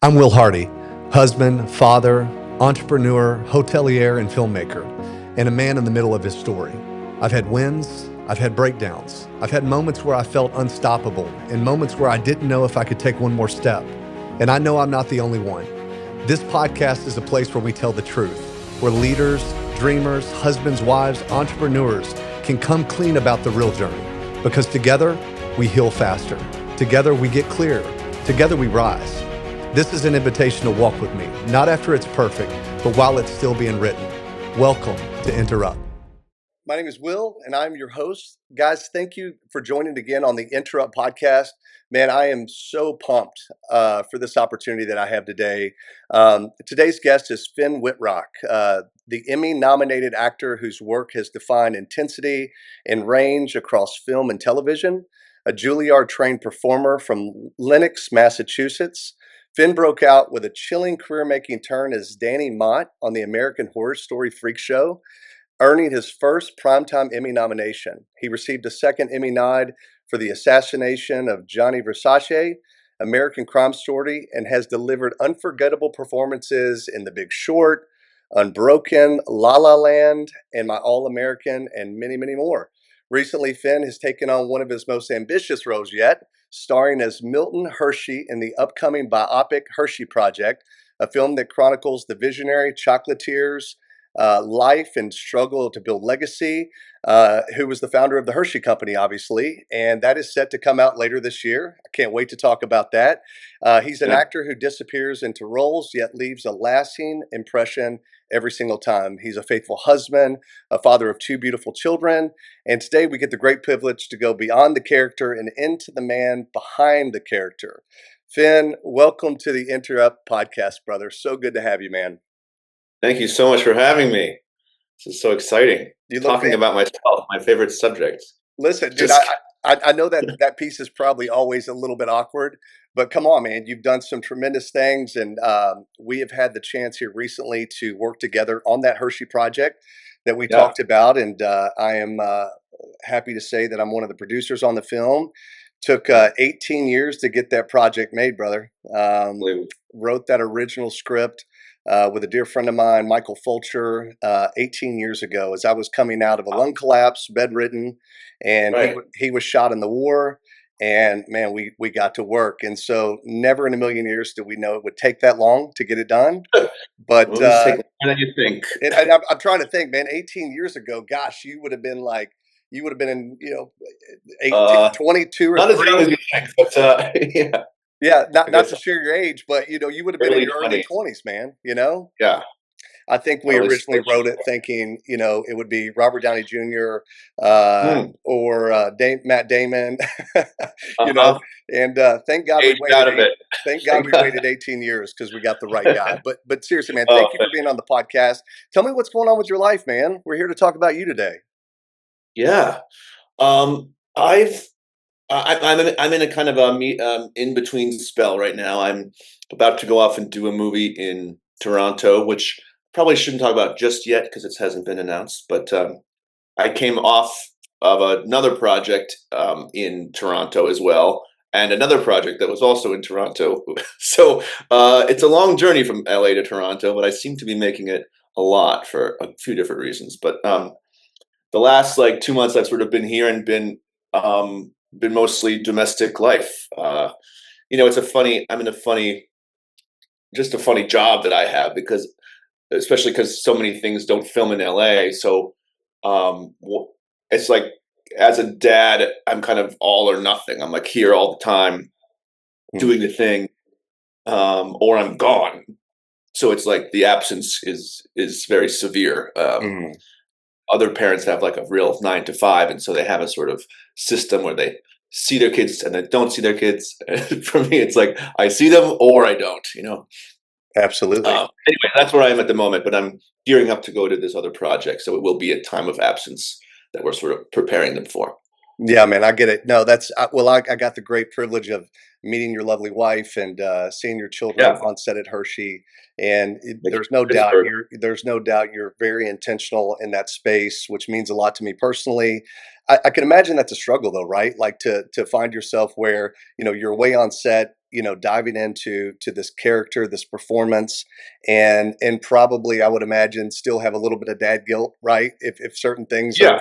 I'm Will Hardy, husband, father, entrepreneur, hotelier, and filmmaker, and a man in the middle of his story. I've had wins, I've had breakdowns, I've had moments where I felt unstoppable, and moments where I didn't know if I could take one more step. And I know I'm not the only one. This podcast is a place where we tell the truth, where leaders, dreamers, husbands, wives, entrepreneurs can come clean about the real journey. Because together, we heal faster. Together, we get clearer. Together, we rise. This is an invitation to walk with me, not after it's perfect, but while it's still being written. Welcome to EnterUp. My name is Will, and I'm your host. Guys, thank you for joining again on the EnterUp Podcast. Man, I am so pumped for this opportunity that I have today. Today's guest is Finn Wittrock, the Emmy-nominated actor whose work has defined intensity and range across film and television, a Juilliard-trained performer from Lenox, Massachusetts. Finn broke out with a chilling career-making turn as Danny Mott on the American Horror Story Freak Show, earning his first Primetime Emmy nomination. He received a second Emmy nod for The Assassination of Gianni Versace, American Crime Story, and has delivered unforgettable performances in The Big Short, Unbroken, La La Land, and My All-American, and many, many more. Recently, Finn has taken on one of his most ambitious roles yet, starring as Milton Hershey in the upcoming biopic Hershey Project, a film that chronicles the visionary chocolatiers' life and struggle to build legacy, who was the founder of the Hershey Company, obviously, and that is set to come out later this year. I can't wait to talk about that. He's an actor who disappears into roles, yet leaves a lasting impression every single time. He's a faithful husband, a father of two beautiful children, and today we get the great privilege to go beyond the character and into the man behind the character. Finn, welcome to the EnterUp Podcast, brother. So good to have you, man. Thank you so much for having me. This is so exciting. Talking about myself, my favorite subject. Listen, dude, I know that piece is probably always a little bit awkward, but come on, man. You've done some tremendous things, and we have had the chance here recently to work together on that Hershey project that we talked about, and I am happy to say that I'm one of the producers on the film. Took 18 years to get that project made, brother. Wrote that original script with a dear friend of mine, Michael Fulcher, 18 years ago, as I was coming out of a lung collapse, bedridden, and he was shot in the war. And man, we got to work. And so never in a million years did we know it would take that long to get it done. But longer than you think. And I'm trying to think, man, 18 years ago, gosh, you would have been in, 18, 22 or not 3. As young as you think, but yeah. Yeah, not to share your age, but you would have been in your early 20s, man. Yeah. I think we originally wrote it thinking, it would be Robert Downey Jr. Or Matt Damon, and thank God we waited. Thank God we waited 18 years because we got the right guy. But seriously, man, thank you for being on the podcast. Tell me what's going on with your life, man. We're here to talk about you today. Yeah, I'm in a kind of a in between spell right now. I'm about to go off and do a movie in Toronto, which probably shouldn't talk about just yet because it hasn't been announced. But I came off of another project in Toronto as well, and another project that was also in Toronto. So it's a long journey from LA to Toronto, but I seem to be making it a lot for a few different reasons. But the last 2 months I've sort of been here and been mostly domestic life. I'm in a funny job that I have especially because so many things don't film in LA. So it's like, as a dad, I'm kind of all or nothing. I'm like here all the time doing the thing, or I'm gone. So it's like the absence is very severe. Other parents have like a real 9 to 5, and so they have a sort of system where they see their kids and they don't see their kids. For me, it's like I see them or I don't. Absolutely. Anyway, that's where I am at the moment, but I'm gearing up to go to this other project, so it will be a time of absence that we're sort of preparing them for. Yeah, man, I get it. No, I got the great privilege of meeting your lovely wife and seeing your children on set at Hershey. And there's no doubt you're very intentional in that space, which means a lot to me personally. I can imagine that's a struggle though, right? Like to find yourself where, you're away on set, diving into this character, this performance, and probably I would imagine still have a little bit of dad guilt, right? If certain things are Yeah.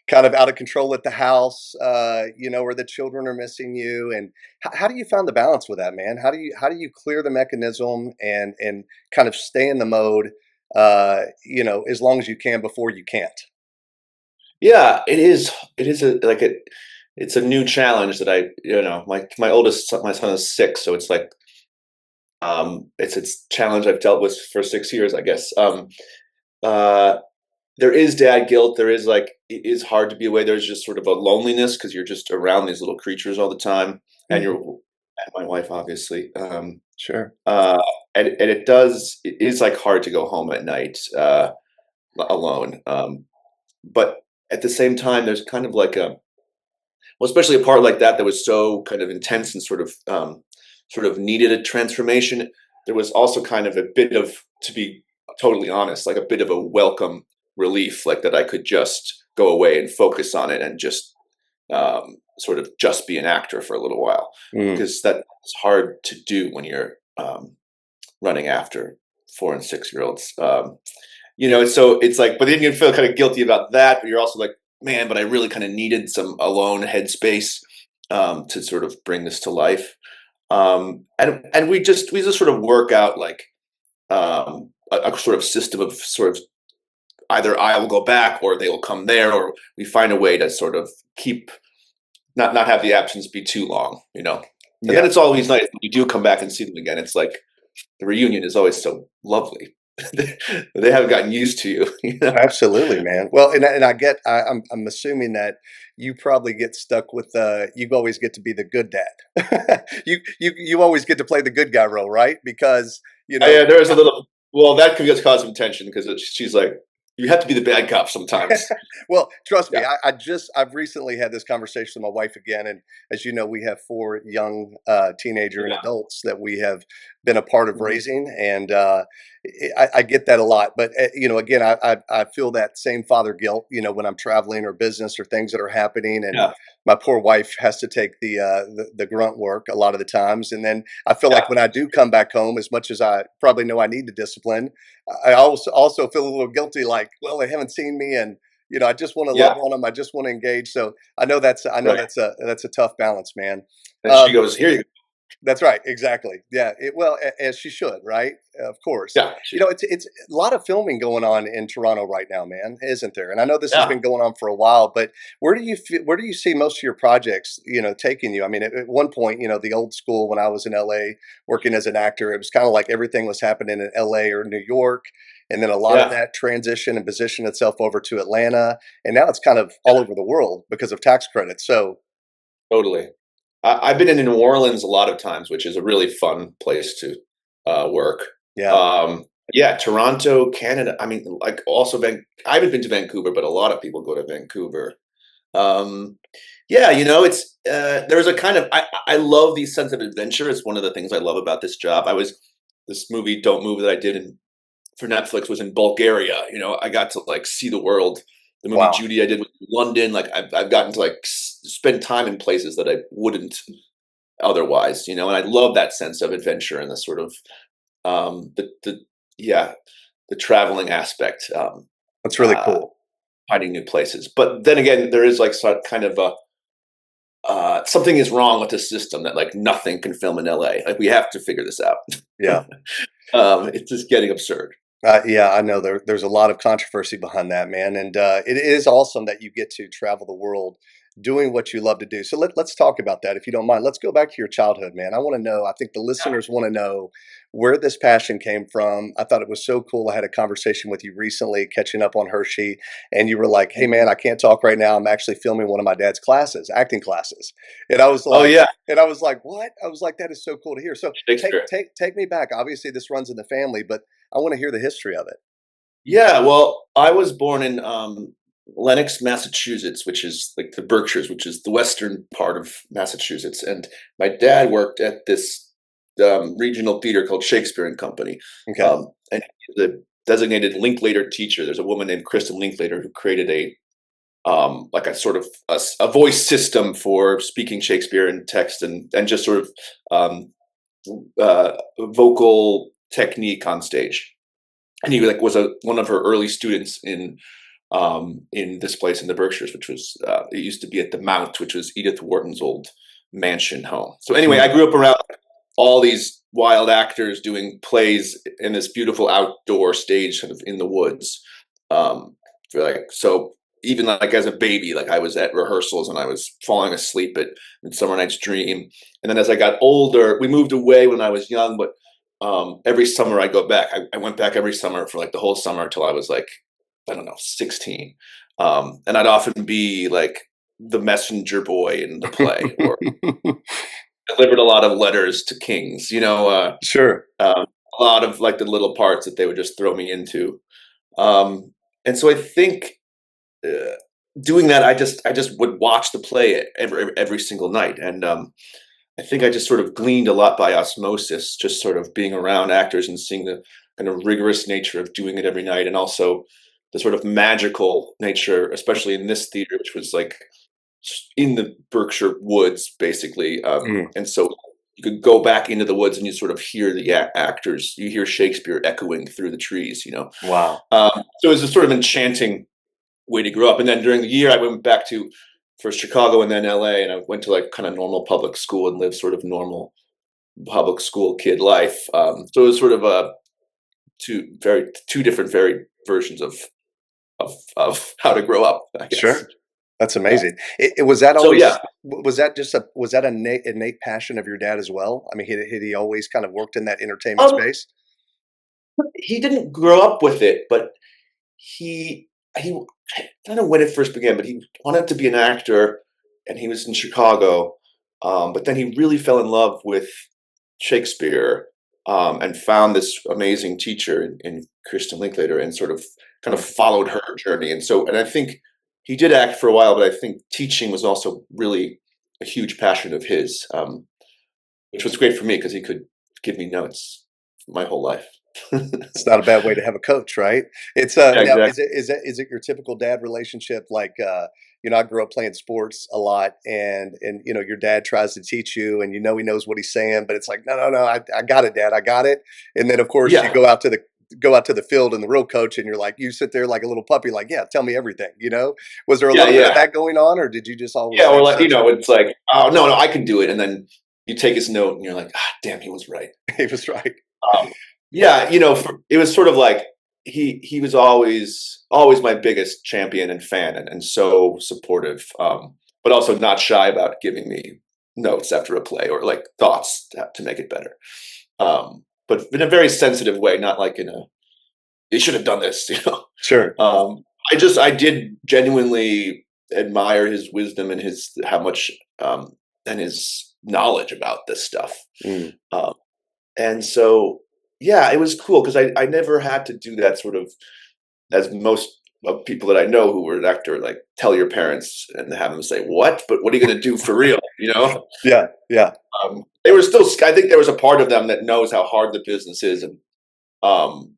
kind of out of control at the house, or the children are missing you, and how do you find the balance with that, man? How do you clear the mechanism and kind of stay in the mode, as long as you can before you can't? Yeah, it is it's a new challenge that my oldest son, my son is 6, so it's like, it's a challenge I've dealt with for 6 years, I guess. Uh, there is dad guilt. There is like, it is hard to be away. There's just sort of a loneliness because you're just around these little creatures all the time, and Mm, and my wife, obviously. sure. Uh, and it is like hard to go home at night, alone. But at the same time, there's kind of like well, especially a part like that was so kind of intense and sort of needed a transformation. There was also kind of a bit of, to be totally honest, like a bit of a welcome relief, like that I could just go away and focus on it and just, sort of just be an actor for a little while, Mm, because that's hard to do when you're, running after 4 and 6 year olds. So it's like, but then you feel kind of guilty about that, but you're also like, man, but I really kind of needed some alone headspace, to sort of bring this to life. And we just sort of work out like, a sort of system of sort of, either I will go back or they will come there, or we find a way to sort of keep, not have the absence be too long. And then yeah. it's always nice when you do come back and see them again. It's like the reunion is always so lovely. They haven't gotten used to you. Absolutely, man. Well, and I get, I'm assuming that you probably get stuck with, you always get to be the good dad. You always get to play the good guy role, right? Because you know, Yeah, there's a little. Well, that could cause some tension because she's like, you have to be the bad cop sometimes. well, trust me, Yeah, I've recently had this conversation with my wife again, and as you know, we have 4 young teenager and yeah, adults that we have been a part of mhm, raising, and I get that a lot. But again, I feel that same father guilt, when I'm traveling or business or things that are happening, and yeah, my poor wife has to take the grunt work a lot of the times, and then I feel like yeah, when I do come back home, as much as I probably know I need the discipline, I also feel a little guilty, like, well, they haven't seen me, and I just want to love yeah. on them. I just want to engage. So I know Right. that's a tough balance, man. And she Um, goes, "Here you go." that's right, exactly. Yeah, well, as she should, right? Of course. Yeah, It's a lot of filming going on in Toronto right now, man, isn't there? And I know this has yeah. been going on for a while, but where do you see most of your projects, taking you? I mean, at one point, the old school when I was in LA working as an actor, it was kind of like everything was happening in LA or New York, and then a lot of Yeah, that transition and positioned itself over to Atlanta, and now it's kind of all over the world because of tax credits. So, totally. I've been in New Orleans a lot of times, which is a really fun place to, work. yeah. Um, yeah, Toronto, Canada. I mean, like also I haven't been to Vancouver, but a lot of people go to Vancouver. Um, yeah, it's, there's a kind of, I love the sense of adventure. It's one of the things I love about this job. This movie Don't Move that I did for Netflix was in Bulgaria. I got to like see the world. The movie Wow. Judy I did was in London. Like I've gotten to like spend time in places that I wouldn't otherwise. And I love that sense of adventure and the sort of, the yeah, the traveling aspect, That's really uh, cool. finding new places. But then again, there is like kind of a, something is wrong with the system that like nothing can film in LA. Like we have to figure this out. Yeah. It's just getting absurd. Yeah, I know there's a lot of controversy behind that, man, and it is awesome that you get to travel the world doing what you love to do. So let's talk about that, if you don't mind. Let's go back to your childhood, man. I want to know. I think the Yeah, listeners want to know where this passion came from. I thought it was so cool. I had a conversation with you recently, catching up on Hershey, and you were like, "Hey, man, mhm. I can't talk right now. I'm actually filming one of my dad's classes, acting classes," and I was Oh like. yeah, And I was like, "What?" I was like, "That is so cool to hear." So Shakespeare. take me back. Obviously, this runs in the family, but I want to hear the history of it. Yeah, well, I was born in, Lenox, Massachusetts, which is like the Berkshires, which is the western part of Massachusetts, and my dad worked at this, regional theater called Shakespeare and Company, Okay. and he's a designated Linklater teacher. There's a woman named Kristen Linklater who created like a sort of a voice system for speaking Shakespeare in text and just sort of, um, vocal technique on stage. And he like was one of her early students in this place in the Berkshires, which was it used to be at the Mount, which was Edith Wharton's old mansion home. So anyway, I grew up around all these wild actors doing plays in this beautiful outdoor stage, sort of in the woods. So even like as a baby, like I was at rehearsals and I was falling asleep at Midsummer Night's Dream. And then as I got older, we moved away when I was young, but every summer I go back. I went back every summer for like the whole summer until I was like, I don't know, 16. And I'd often be like the messenger boy in the play, or delivered a lot of letters to kings, Sure. a lot of like the little parts that they would just throw me into. And so I think doing that, I just would watch the play every single night. And I think I just sort of gleaned a lot by osmosis, just sort of being around actors and seeing the kind of rigorous nature of doing it every night, and also the sort of magical nature, especially in this theater, which was like in the Berkshire woods, basically. And so you could go back into the woods and you sort of hear the actors. You hear Shakespeare echoing through the trees, Wow. So it was a sort of enchanting way to grow up. And then during the year, I went back to first Chicago and then LA, and I went to like kind of normal public school and lived sort of normal public school kid life. So it was sort of two different varied versions of how to grow up, I guess. Sure. That's Yeah. amazing. Was that So always, yeah, was that an innate passion of your dad as well? I mean, had he always kind of worked in that entertainment um, space? he didn't grow up with it, but he I don't know when it first began, but he wanted to be an actor, and he was in Chicago. But then he really fell in love with Shakespeare, and found this amazing teacher in Kristen Linklater, and sort of kind of followed her journey. And I think he did act for a while, but I think teaching was also really a huge passion of his, which was great for me because he could give me notes my whole life. It's not a bad way to have a coach, right? It's Yeah, now exactly. is it your typical dad relationship? Like, I grew up playing sports a lot, and your dad tries to teach you, and he knows what he's saying, but it's like, no, no, no, I got it, Dad, I got it. And then of course you Yeah, go out to the field, and the real coach, and you're like, you sit there like a little puppy, like, yeah, tell me everything. Was there a yeah, little bit of yeah, that going on, or did you just always yeah. Or have like such? it's like, oh no, no, I can do it, and then you take his note, and you're like, ah, damn, he was right. He was right. Um, yeah, it was sort of like he was always my biggest champion and fan, and so supportive, but also not shy about giving me notes after a play, or like thoughts to make it better. But in a very sensitive way, not like in a you should have done this, Sure. I did genuinely admire his wisdom and his how much and his knowledge about this stuff. Mm. Um, and so, yeah, it was cool because I never had to do that sort of, as most of people that I know who were an actor, like tell your parents and have them say, what? But what are you going to do for real? Yeah, yeah. They were still, I think there was a part of them that knows how hard the business is. And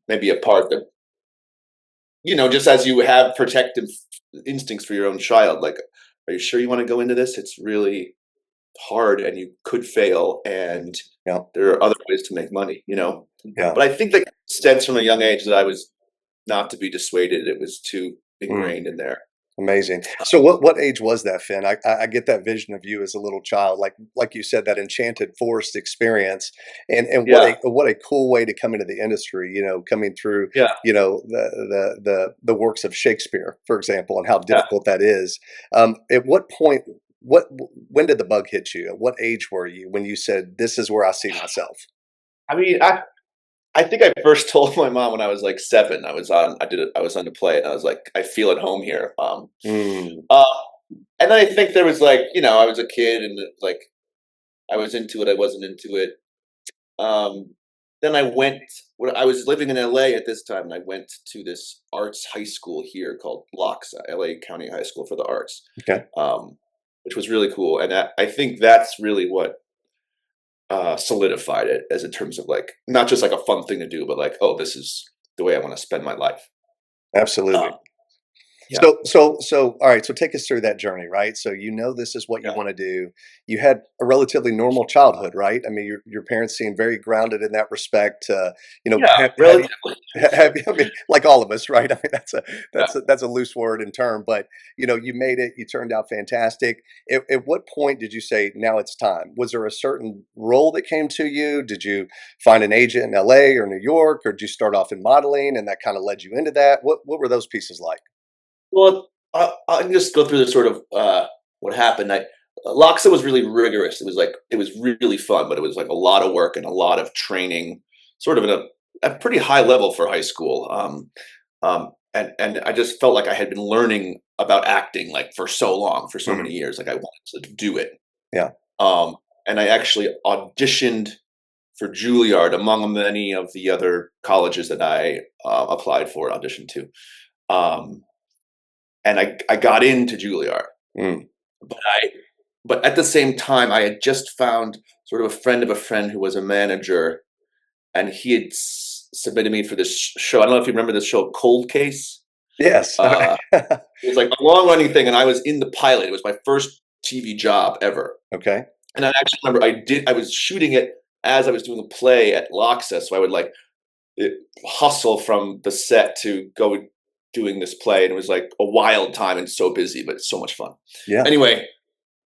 maybe a part that, just as you have protective instincts for your own child, like, are you sure you want to go into this? It's really hard and you could fail, and Yeah, there are other ways to make money. yeah. But I think that stems from a young age that I was not to be dissuaded. It was too Mm. ingrained in there. Amazing. So what age was that, Finn? I get that vision of you as a little child, like you said, that enchanted forest experience, and Yeah, what a cool way to come into the industry. Coming through, yeah, the works of Shakespeare, for example, and how yeah. difficult that is. At what point? When did the bug hit you? At what age were you when you said, "This is where I see myself"? I mean, I think I first told my mom when I was like 7. I was on a play, and I was like, I feel at home here. Mm, Uh, and I think there was like, I was a kid, and like I was into it, I wasn't into it. Um, then when I was living in LA at this time, and I went to this arts high school here called LACHS, LA County High School for the Arts, okay. um, which was really cool. And I think that's really what solidified it, as in terms of like not just like a fun thing to do, but like, oh, this is the way I want to spend my life. Absolutely. Um, Yeah. All right. So take us through that journey, right? So this is what you Yeah. want to do. You had a relatively normal childhood, right? I mean, your parents seem very grounded in that respect. Yeah. Have you Relatively. have you, I mean, like all of us, right? I mean, Yeah. that's a loose word and term, but you made it. You turned out fantastic. At what point did you say now it's time? Was there a certain role that came to you? Did you find an agent in L.A. or New York, or did you start off in modeling and that kind of led you into that? What were those pieces like? Well, I can just go through the sort of what happened. Loxa was really rigorous. It was really fun, but it was like a lot of work and a lot of training, sort of at a pretty high level for high school. And I just felt like I had been learning about acting like for so long, for so Mhm. many years. Like I wanted to do it. Yeah. Um, and I actually auditioned for Juilliard among many of the other colleges that I applied for, auditioned to. Um, and I got into Juilliard, Mm. but but at the same time, I had just found sort of a friend of a friend who was a manager, and he had submitted me for this show. I don't know if you remember this show, Cold Case. Yes. Uh, it was like a long running thing, and I was in the pilot. It was my first TV job ever. Okay. And I actually remember I was shooting it as I was doing a play at Loxa, so I would like hustle from the set to go doing this play, and it was like a wild time and so busy, but so much fun. Yeah. Anyway,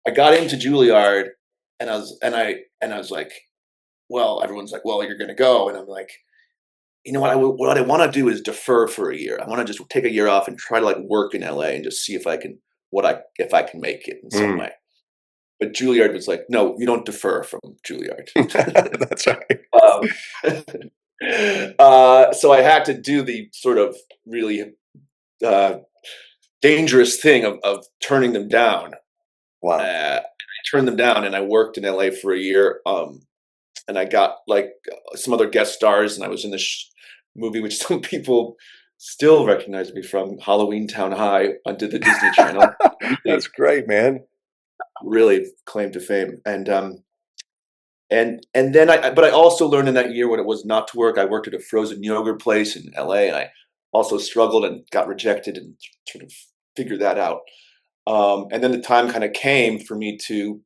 I got into Juilliard, and I was like, well, everyone's like, well, you're gonna go, and I'm like, you know what I want to do is defer for a year. I want to just take a year off and try to like work in LA and just see if I can if I can make it in some Mm. way. But Juilliard was like, no, you don't defer from Juilliard. That's right. um, so I had to do the sort of really uh, dangerous thing of turning them down. Wow. I turned them down, and I worked in LA for a year. And I got like some other guest stars, and I was in this movie which some people still recognize me from, Halloween Town High, onto the Disney Channel. Really, That's great, man. really claim to fame. And then but I also learned in that year what it was not to work. I worked at a frozen yogurt place in LA, and I also struggled and got rejected and sort of figured that out. And then the time kind of came for me to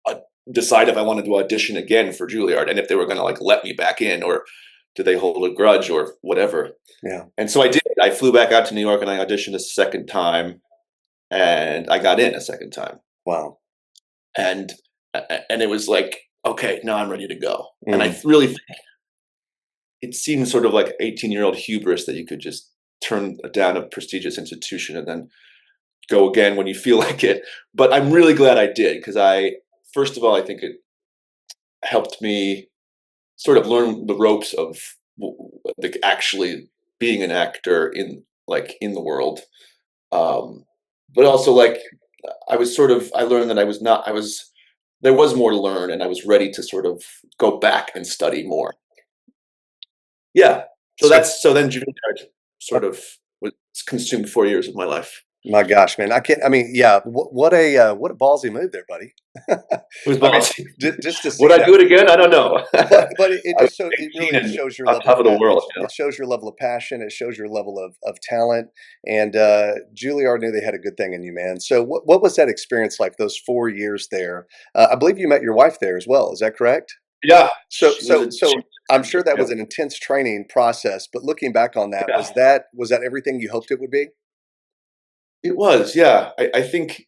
uh, decide if I wanted to audition again for Juilliard, and if they were going to like let me back in, or do they hold a grudge or whatever. Yeah. And so I did. I flew back out to New York and I auditioned a second time, and I got in a second time. Wow. And and it was like, okay, now I'm ready to go. And Mm. I really think it seems sort of like 18-year-old hubris that you could just turn down a prestigious institution and then go again when you feel like it. But I'm really glad I did, because first of all, I think it helped me sort of learn the ropes of like actually being an actor in the world. Um, but also like I learned that there was more to learn, and I was ready to sort of go back and study more. Yeah. So, So then Juilliard sort of was consumed 4 years of my life. my gosh, man, I can't. I mean, yeah. What a ballsy move there, buddy. It was I mean, ballsy. just to see Would I that. do it again? I don't know. But it I was just it 18 really just and shows your on level top of of the world. it shows your level of passion. It shows your level of talent. And Juilliard knew they had a good thing in you, man. So what was that experience like? Those 4 years there. I believe you met your wife there as well. Is that correct? Yeah, So she was so a she so I'm sure that yeah, was an intense training process. But looking back on that, yeah. was that everything you hoped it would be? It was, yeah. I think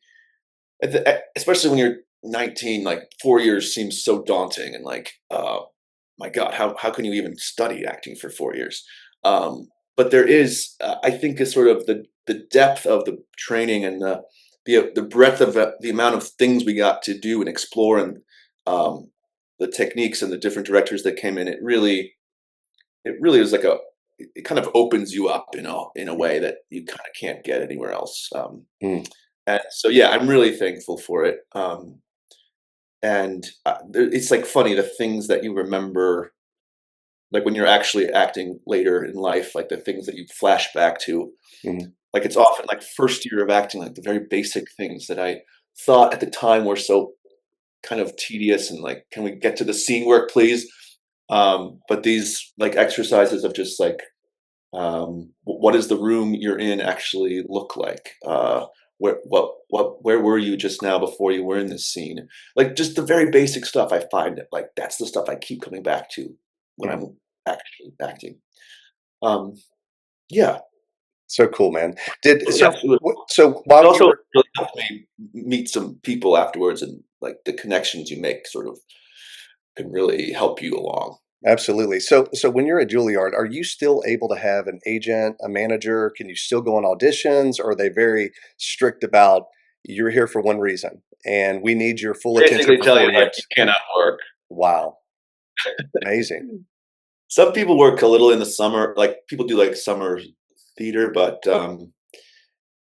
especially when you're 19, like 4 years seems so daunting, and like, my God, how can you even study acting for 4 years? But there is, I think, is sort of the depth of the training, and the breadth of the amount of things we got to do and explore, and um, the techniques and the different directors that came in. It really is like it kind of opens you up in a way that you kind of can't get anywhere else. Mm. And so, yeah, I'm really thankful for it. And it's like funny, the things that you remember, like when you're actually acting later in life, like the things that you flash back to. Mhm. Like it's often like first year of acting, like the very basic things that I thought at the time were so kind of tedious, and like, can we get to the scene work, please? But these like exercises of just like What does the room you're in actually look like? Where were you just now before you were in this scene? Like just the very basic stuff. I find that like that's the stuff I keep coming back to when Mm. I'm actually acting. Um, yeah, So cool, man. Did yes, it was. so It while you also were really helped me meet some people afterwards, and like the connections you make sort of can really help you along. absolutely. So when you're at Juilliard, are you still able to have an agent, a manager? Can you still go on auditions, or are they very strict about you're here for one reason and we need your full attention Basically, for tell you 4 like you years? cannot work. Wow, amazing. Some people work a little in the summer, like people do like summer theater, but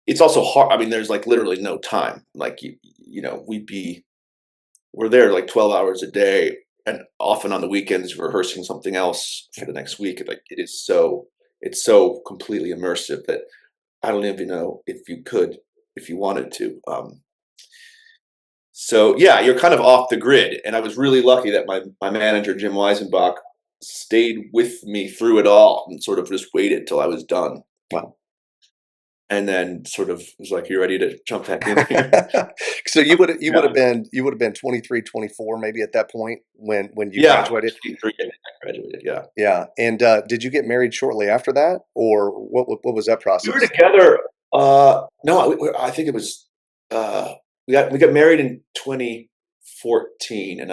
it's also hard. I mean, there's like literally no time. Like you know, we're there like 12 hours a day, and often on the weekends rehearsing something else for the next week. Like it's so completely immersive that I don't even know if you wanted to. So yeah, you're kind of off the grid. And I was really lucky that my manager, Jim Weisenbach, stayed with me through it all and sort of just waited till I was done. Wow. And then sort of was like, "You ready to jump back in here?" So you would Yeah. have been 23, 24 maybe at that point when you Yeah. graduated? 23, I graduated, yeah. Yeah. And did you get married shortly after that, or what was that We were process? together, no, I think it was, uh, we got married in 2014, and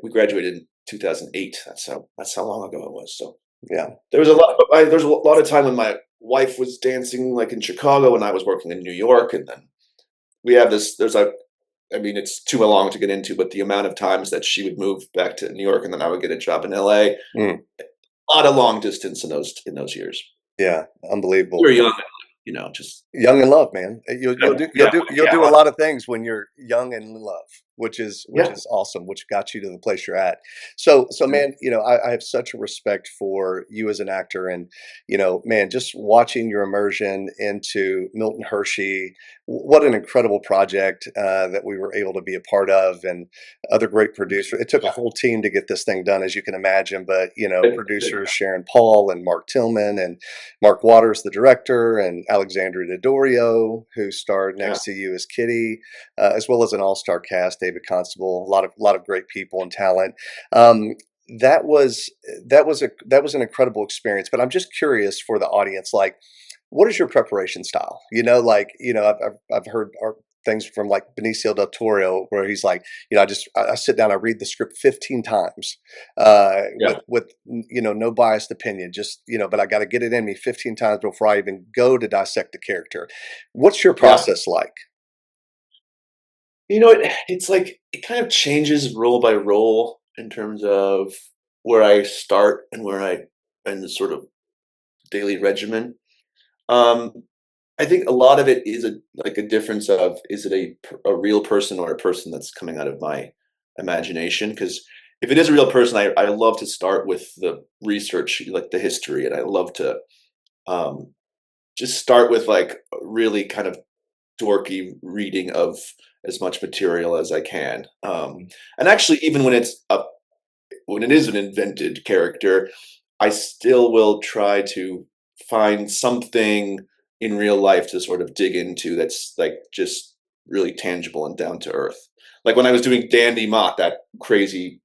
we graduated in 2008. That's how long ago it was. So Yeah. there's a lot of time when my wife was dancing, like, in Chicago, and I was working in New York, and then we have this there's a I mean, it's too long to get into, but the amount of times that she would move back to New York, and then I would get a job in LA, Mm. a lot of long distance in those years. Yeah. We were Unbelievable. young, just Young in love, man. yeah, You'll yeah, do a lot of things when you're young and in love, which yeah. is awesome, which got you to the place you're at. So Yeah. man, I have such a respect for you as an actor, and man, just watching your immersion into Milton Hershey, what an incredible project that we were able to be a part of, and other great producers. It took a whole team to get this thing done, as you can imagine, but producers Sharon Paul and Mark Tillman and Mark Waters, the director, and Alexandria Daddario, who starred Yeah. next to you as Kitty, as well as an all-star cast, David Constable, a lot of great people and talent. Um, that was an incredible experience. But I'm just curious for the audience, like, what is your preparation style? I've heard things from like Benicio del Toro, where he's like, I sit down, I read the script 15 times, Yeah. with no biased opinion, just but I got to get it in me 15 times before I even go to dissect the character. What's your Yeah. process like? It's like it kind of changes role by role in terms of where I start and the sort of daily regimen. Um, I think a lot of it is a difference of, is it a real person or a person that's coming out of my imagination? Because if it is a real person, I love to start with the research, like the history, and I love to um, just start with like a really kind of dorky reading of as much material as I can. And actually, even when it is an invented character, I still will try to find something in real life to sort of dig into that's like just really tangible and down to earth. Like when I was doing Dandy Mott, that crazy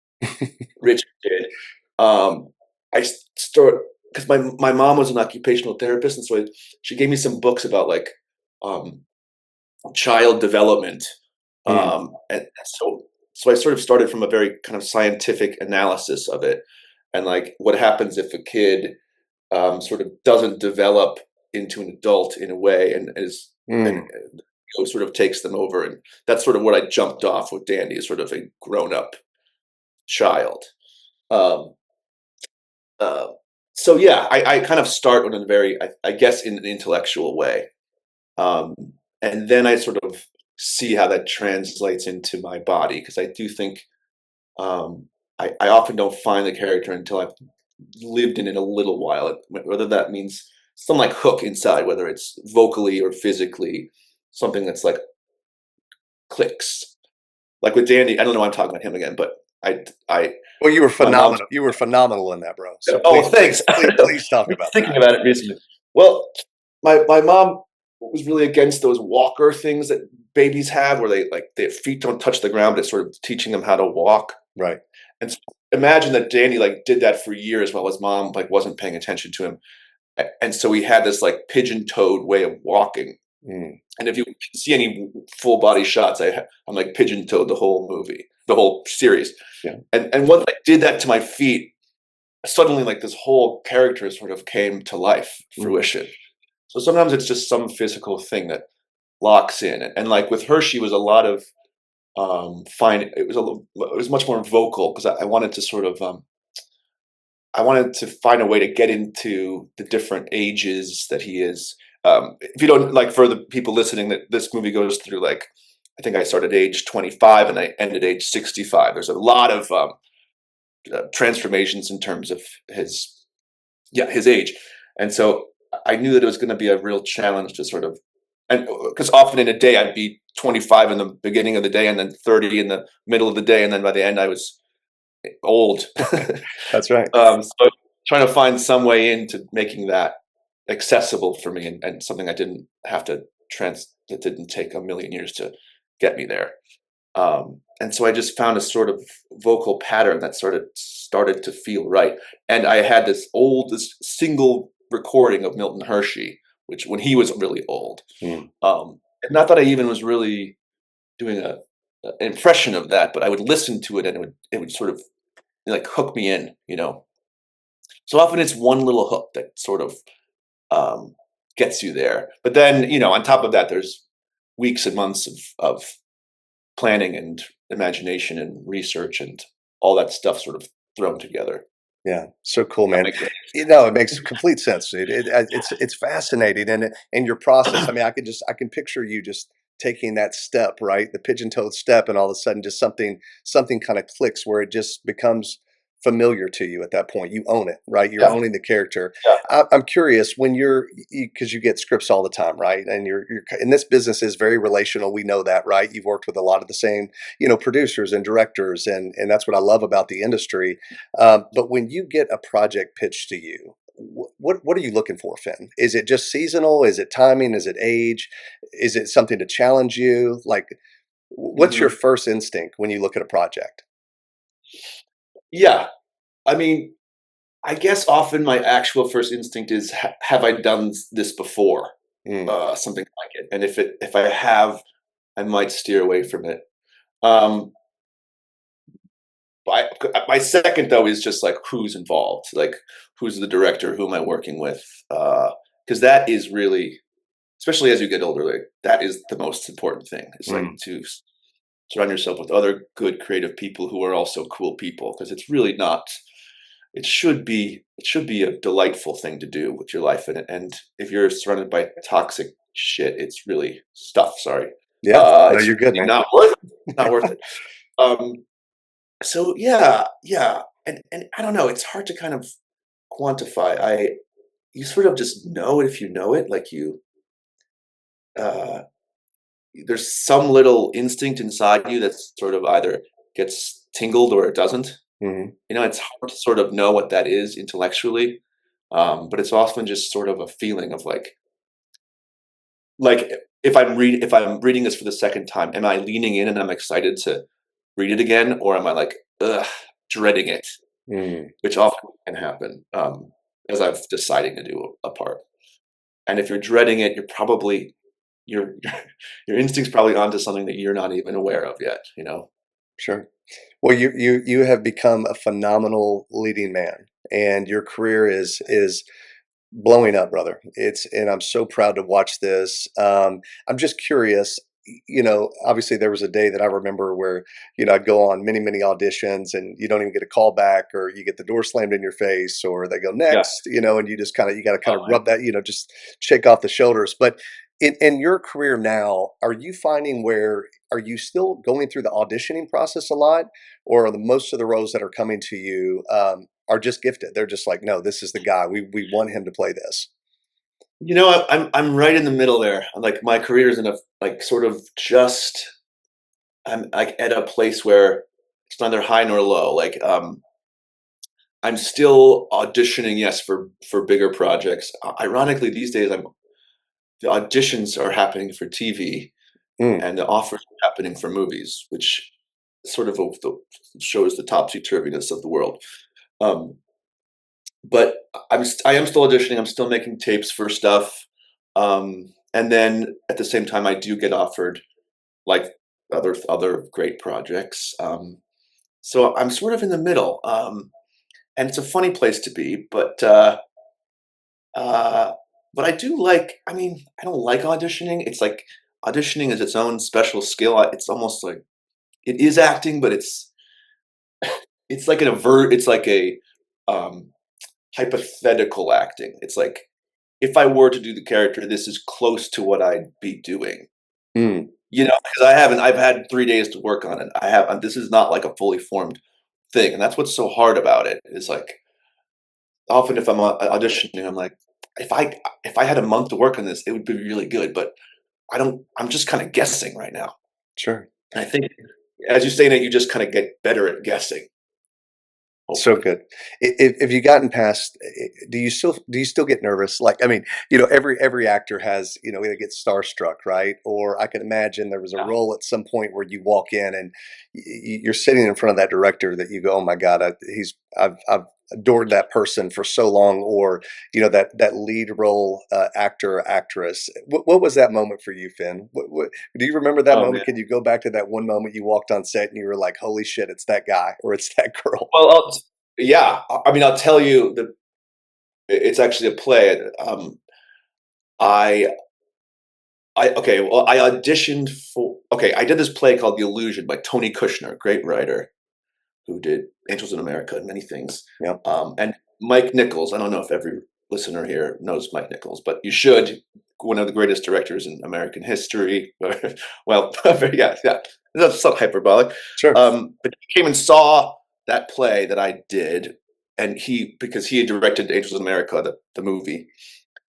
rich kid, um, I start because my mom was an occupational therapist, and so she gave me some books about like um, child development, Mm, and so I sort of started from a very kind of scientific analysis of it, and like what happens if a kid sort of doesn't develop into an adult in a way, and mm, sort of takes them over, and that's sort of what I jumped off with Dandy, is sort of a grown up child. Um, uh, so yeah, I kind of start in a very, I guess, in an intellectual way. Um, and then I sort of see how that translates into my body, because I do think I often don't find the character until I've lived in it a little while. Whether that means some like hook inside, whether it's vocally or physically, something that's like clicks. Like with Dandy, I don't know why I'm talking about him again, but I Well, you were my mom's. phenomenal. You were phenomenal in that, bro. So Oh, thanks. please talk I'm about thinking that. about it recently. Well, my mom was really against those walker things that babies have, where their feet don't touch the ground. It's sort of teaching them how to walk. Right. And so imagine that Danny did that for years while his mom wasn't paying attention to him. And so he had this pigeon-toed way of walking. Mm. And if you see any full body shots, I'm pigeon-toed the whole movie, the whole series. Yeah. And once I did that to my feet, suddenly this whole character sort of came to life, fruition. So sometimes it's just some physical thing that locks in. And with Hershey was a lot of it was much more vocal, because I wanted to sort of I wanted to find a way to get into the different ages that he is. If you don't, for the people listening, that this movie goes through, I think I started age 25 and I ended age 65. There's a lot of transformations in terms of his age. And so I knew that it was going to be a real challenge to sort of, and because often in a day I'd be 25 in the beginning of the day and then 30 in the middle of the day. And then by the end I was old. That's right. So trying to find some way into making that accessible for me, and something I didn't have to that didn't take a million years to get me there. And so I just found a sort of vocal pattern that started to feel right. And I had this single recording of Milton Hershey, which when he was really old. Mm. Not that I even was really doing an impression of that, but I would listen to it and it would sort of hook me in, So often it's one little hook that sort of gets you there. But then, on top of that, there's weeks and months of planning and imagination and research and all that stuff sort of thrown together. Yeah, so cool, man. It makes complete sense, dude. It's fascinating, and your process. I mean, I can picture you just taking that step, right, the pigeon-toed step, and all of a sudden, just something kind of clicks where it just becomes familiar to you at that point. You own it, right? You're owning the character. Yeah. I'm curious, when because you get scripts all the time, right? And you're and this business is very relational. We know that, right? You've worked with a lot of the same, producers and directors, and that's what I love about the industry. But when you get a project pitched to you, what are you looking for, Finn? Is it just seasonal? Is it timing? Is it age? Is it something to challenge you? What's your first instinct when you look at a project? Yeah. I mean, I guess often my actual first instinct is, have I done this before? Something like it. And if I have, I might steer away from it. My second, though, is just who's involved, who's the director, who am I working with? Because that is really, especially as you get older, that is the most important thing. It's to surround yourself with other good creative people who are also cool people, because it's really not. It should be a delightful thing to do with your life, and if you're surrounded by toxic shit, it's really stuff. Sorry. Yeah, no, it's you're good, man. Not worth it. Not worth it. So yeah, and I don't know. It's hard to kind of quantify. You sort of just know it if you know it. Uh, there's some little instinct inside you that sort of either gets tingled or it doesn't. It's hard to sort of know what that is intellectually, but it's often just sort of a feeling of if I'm reading this for the second time, am I leaning in and I'm excited to read it again, or am I dreading it, which often can happen as I'm deciding to do a part. And if you're dreading it, you're probably your instinct's probably onto something that you're not even aware of yet. Sure. Well, you have become a phenomenal leading man, and your career is blowing up, brother. And I'm so proud to watch this. I'm just curious. Obviously there was a day that I remember where I'd go on many auditions, and you don't even get a call back, or you get the door slammed in your face, or they go next. And you just you got to kind of rub that, just shake off the shoulders. But in your career now, are you finding are you still going through the auditioning process a lot, or are most of the roles that are coming to you are just gifted? They're just no, this is the guy. We want him to play this. I'm right in the middle there. My career is in a sort of just, I'm at a place where it's neither high nor low. Like, I'm still auditioning, yes, for bigger projects. Ironically, these days, the auditions are happening for TV Mm, and the offers are happening for movies, which sort of shows the topsy-turviness of the world. Um, but I am still auditioning. I'm still making tapes for stuff, and then at the same time, I do get offered like other great projects. So I'm sort of in the middle, and it's a funny place to be. Uh, but I do like. I mean, I don't like auditioning. It's like auditioning is its own special skill. It's almost like it is acting, but it's like it's like a um, hypothetical acting. It's like if I were to do the character, this is close to what I'd be doing. mm, Because I've had 3 days to work on it. This is not like a fully formed thing. And that's what's so hard about it is like, often if I'm auditioning, I'm like, if I had a month to work on this, it would be really good. But I'm just kind of guessing right now. sure. And I think as you say that, you just kind of get better at guessing, So hopefully. good. If you gotten past, do you still get nervous? Like, I mean, every actor has, they get starstruck, right? Or I can imagine there was a Yeah. role at some point where you walk in and you're sitting in front of that director that you go, oh my God, I've adored that person for so long, or that lead role actor or actress. What was that moment for you, Finn? What do you remember that Oh man. moment? Can you go back to that one moment you walked on set and you were like, holy shit, it's that guy or it's that girl? Well, yeah. I mean, I'll tell you it's actually a play. I okay, well, I auditioned for okay, I did this play called The Illusion by Tony Kushner, great writer who did Angels in America and many things. Yeah. And Mike Nichols, I don't know if every listener here knows Mike Nichols, but you should. One of the greatest directors in American history. Well, yeah, yeah, that's so hyperbolic. Sure. But he came and saw that play that I did, and because he had directed Angels in America, the movie.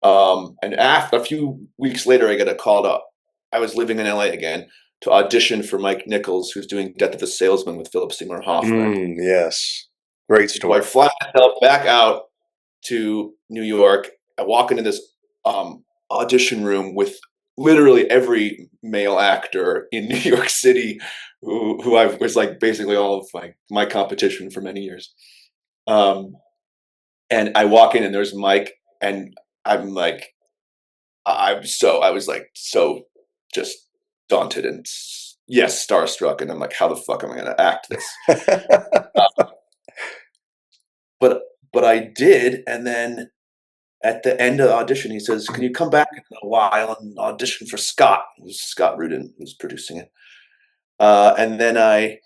And after a few weeks later, I get a call up. I was living in LA again to audition for Mike Nichols, who's doing Death of a Salesman with Philip Seymour Hoffman. Yes. Great So I story. fly myself back out to New York. I walk into this audition room with literally every male actor in New York City, who I was like basically all of my competition for many years. And I walk in and there's Mike, and I'm like, I was like so just daunted and yes, starstruck, and I'm like, how the fuck am I going to act this? But I did, and then at the end of the audition, he says, "Can you come back in a while and audition for Scott?" It was Scott Rudin who's producing it. And then I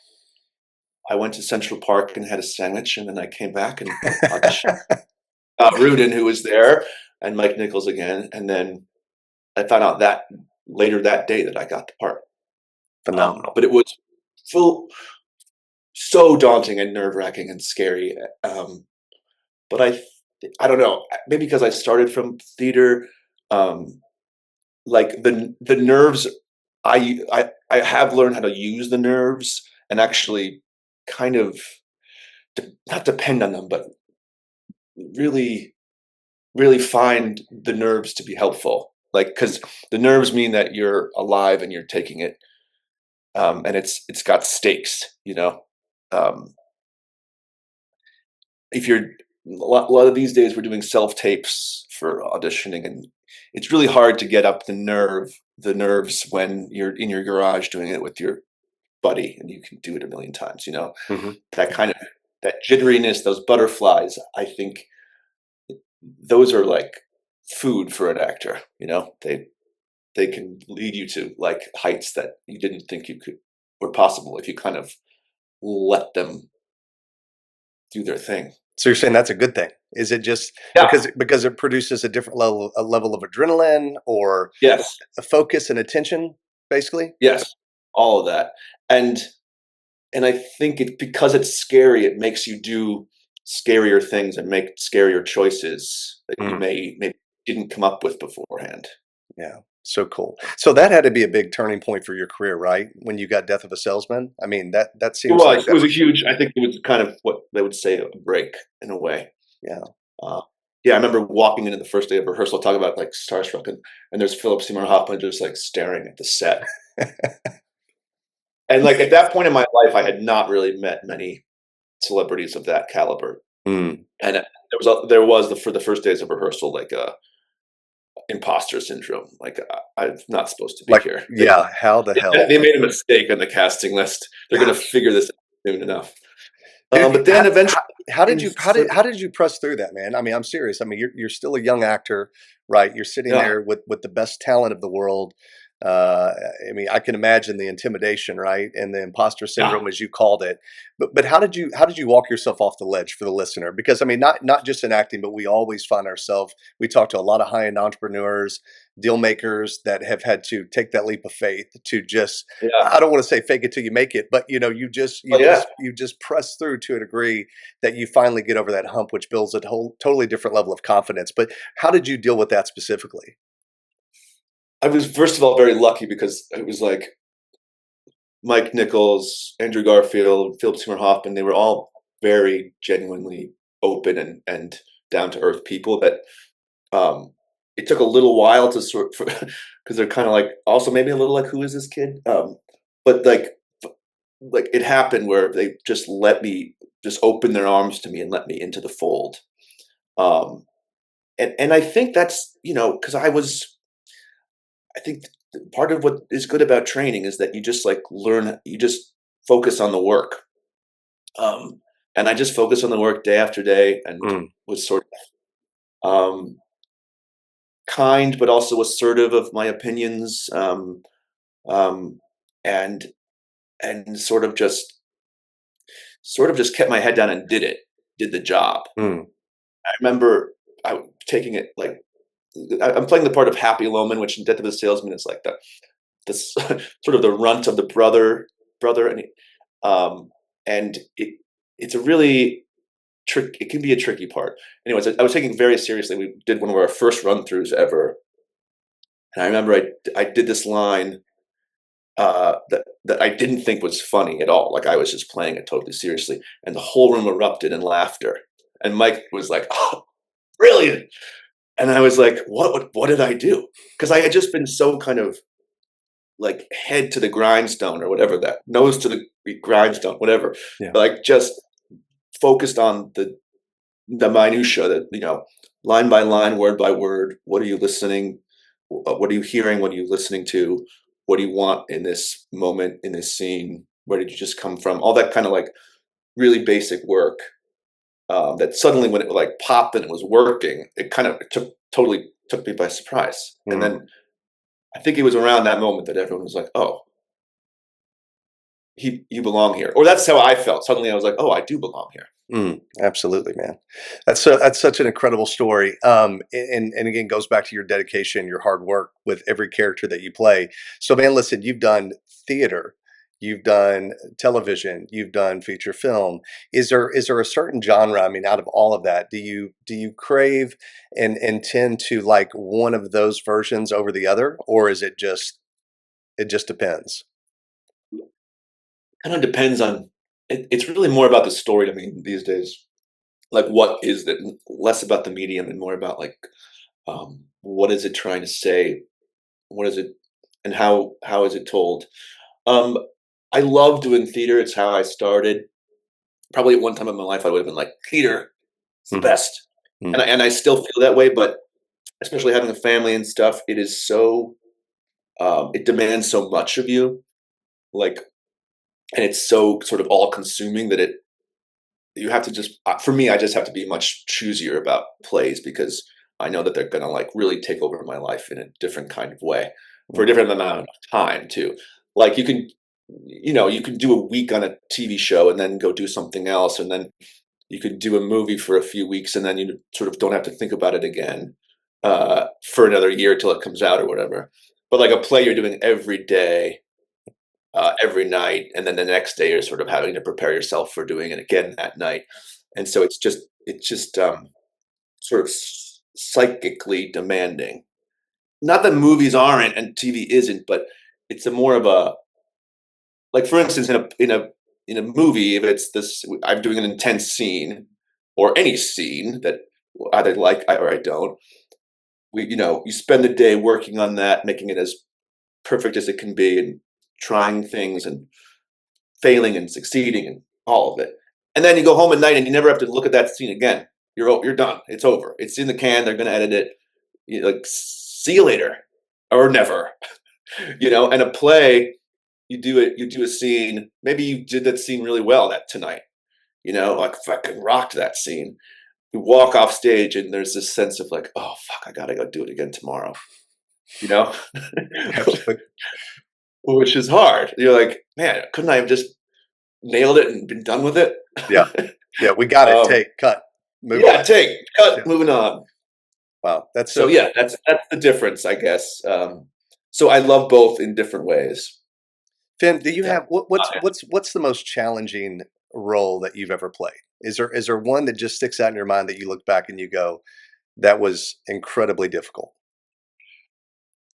went to Central Park and had a sandwich, and then I came back and auditioned. Rudin, who was there, and Mike Nichols again, and then I found out that later that day that I got the part. Phenomenal. But it was so daunting and nerve wracking and scary. But I don't know, maybe because I started from theater, um, like the nerves, I have learned how to use the nerves and actually kind of not depend on them, but really, really find the nerves to be helpful. Like, because the nerves mean that you're alive and you're taking it, and it's got stakes, Um, if you're a lot of these days we're doing self tapes for auditioning, and it's really hard to get up the nerves when you're in your garage doing it with your buddy and you can do it a million times, Mhm. that kind of that jitteriness, those butterflies. I think those are like food for an actor. They can lead you to like heights that you didn't think you could were possible if you kind of let them do their thing. So you're saying that's a good thing? Is it just Yeah. because it produces a level of adrenaline or Yes. a focus and attention, basically? Yes. All of that. And I think because it's scary, it makes you do scarier things and make scarier choices that you Mm, maybe didn't come up with beforehand. yeah. So cool. So that had to be a big turning point for your career, right? When you got Death of a Salesman. I mean, that It seems like was. It that was a was, huge. I think it was kind of what they would say a break in a way. yeah. Uh, yeah, I remember walking into the first day of rehearsal, talk about like starstruck, and there's Philip Seymour Hoffman just like staring at the set. And like at that point in my life, I had not really met many celebrities of that caliber, Mm. and there was for the first days of rehearsal like a imposter syndrome. Like I'm not supposed to be Like, here. yeah, how the hell? They made a mistake on the casting list. They're going to Gosh. figure this out soon enough. Dude, But then eventually, how did you sort of, how did you press through that, man? I mean, I'm serious. I mean, you're still a young actor, right? You're sitting yeah, there with the best talent of the world. Uh, I mean, I can imagine the intimidation, right, and the imposter yeah. syndrome, as you called it. But how did you walk yourself off the ledge for the listener? Because I mean, not just in acting, but we always find ourselves. We talk to a lot of high end entrepreneurs, deal makers that have had to take that leap of faith to just, Yeah. I don't want to say fake it till you make it, but Oh, yeah. you just press through to a degree that you finally get over that hump, which builds a whole totally different level of confidence. But how did you deal with that specifically? I was first of all very lucky because it was like Mike Nichols, Andrew Garfield, Philip Seymour Hoffman. They were all very genuinely open and down to earth people that um, it took a little while to sort because they're kind of like also maybe a little like who is this kid? But like it happened where they just let me just open their arms to me and let me into the fold. Um, and I think that's because I think part of what is good about training is that you just like learn, you just focus on the work. Um, and I just focused on the work day after day and Mm, was sort of kind, but also assertive of my opinions. Um, and and sort of just kept my head down and did the job. mm, I remember taking it like I'm playing the part of Happy Loman, which in Death of a Salesman is like this sort of the runt of the brother, um, and it's a really trick. It can be a tricky part. Anyways, I was taking it very seriously. We did one of our first run throughs ever, and I remember I did this line that I didn't think was funny at all. Like I was just playing it totally seriously, and the whole room erupted in laughter. And Mike was like, "Oh, brilliant!" And I was like, "What did I do?" Because I had just been so kind of like head to the grindstone or whatever that nose to the grindstone, whatever. yeah. Like just focused on the minutia that line by line, word by word. What are you listening? What are you hearing? What are you listening to? What do you want in this moment, in this scene? Where did you just come from? All that kind of like really basic work. That suddenly, when it like popped and it was working, it kind of totally took me by surprise. And Mm. then I think it was around that moment that everyone was like, "Oh, you belong here," or that's how I felt. Suddenly, I was like, "Oh, I do belong here." Absolutely, man. That's such an incredible story. And again goes back to your dedication, your hard work with every character that you play. So, man, listen, you've done theater, you've done television, you've done feature film. Is there a certain genre? I mean, out of all of that, do you crave and tend to like one of those versions over the other, or is it just depends? Kind of depends on. It's really more about the story to me these days. Like, what is that? Less about the medium and more about like, what is it trying to say? What is it, and how is it told? Um, I love doing theater. It's how I started. Probably at one time in my life, I would have been like, theater, it's the Mhm. best, Mm. and I still feel that way. But especially having a family and stuff, it is so it demands so much of you, like, and it's so sort of all consuming that it you have to just for me, I just have to be much choosier about plays because I know that they're gonna like really take over my life in a different kind of way for a Mm. different amount of time too. Like you can do a week on a TV show and then go do something else, and then you could do a movie for a few weeks and then you sort of don't have to think about it again for another year till it comes out or whatever. But like a play you're doing every day, every night, and then the next day you're sort of having to prepare yourself for doing it again that night. And so it's just sort of psychically demanding. not that movies aren't and TV isn't, but it's a more of a, like, for instance, in a movie, if it's this, I'm doing an intense scene or any scene that either like or I don't, you spend the day working on that, making it as perfect as it can be, and trying things and failing and succeeding and all of it. And then you go home at night and you never have to look at that scene again. You're done. It's over. It's in the can. They're going to edit it. Like, see you later, or never. And a play, you do a scene. Maybe you did that scene really well tonight. Like, fucking rocked that scene. You walk off stage and there's this sense of like, oh fuck, I gotta go do it again tomorrow. Which is hard. You're like, man, couldn't I have just nailed it and been done with it? Yeah. We got it. Take, cut, move on. Take, cut, Yeah. moving on. Wow, that's so yeah. That's the difference, I guess. So I love both in different ways. Finn, do you have what's the most challenging role that you've ever played? Is there one that just sticks out in your mind that you look back and you go, that was incredibly difficult?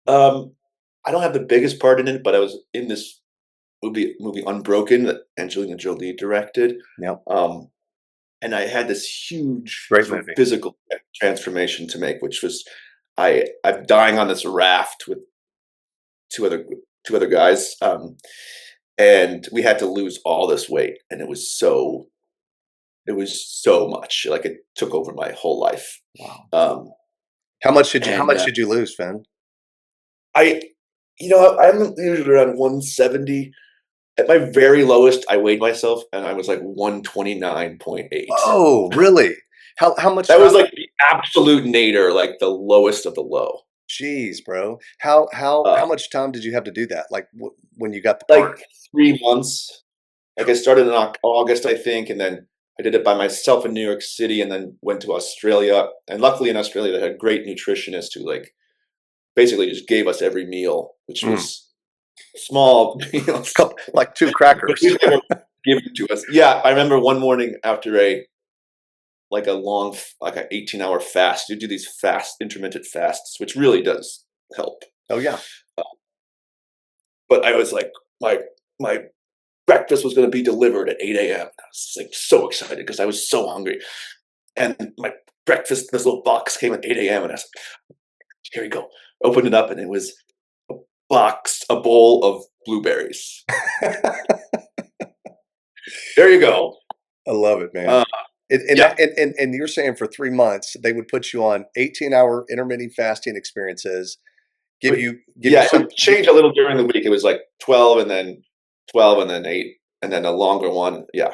I don't have the biggest part in it, but I was in this movie Unbroken that Angelina Jolie directed. Yep. And I had this huge Great movie. physical transformation to make, which was I'm dying on this raft with two other guys, and we had to lose all this weight, and it was so much. Like, it took over my whole life. Wow. How much did you lose, Finn? I'm usually around 170. At my very lowest, I weighed myself, and I was like 129.8. Oh, really? How much? That was like the absolute nadir, like the lowest of the low. Jeez, bro. How much time did you have to do that? Like, when you got the part? Like 3 months. Like, I started in August, I think, and then I did it by myself in New York City, and then went to Australia. And luckily in Australia, they had a great nutritionist who, like, basically just gave us every meal, which was small meals, like 2 crackers given to us. Yeah, I remember one morning after a long, like an 18-hour fast. You do these intermittent fasts, which really does help. Oh yeah. But I was like, my breakfast was going to be delivered at 8 a.m. I was like so excited because I was so hungry. And my breakfast, this little box came at 8 a.m. and I was like, here we go. Opened it up and it was a bowl of blueberries. There you go. I love it, man. And you're saying for 3 months they would put you on 18-hour intermittent fasting experiences, give you it would change a little during the week. It was like 12 and then 8 and then a longer one. Yeah.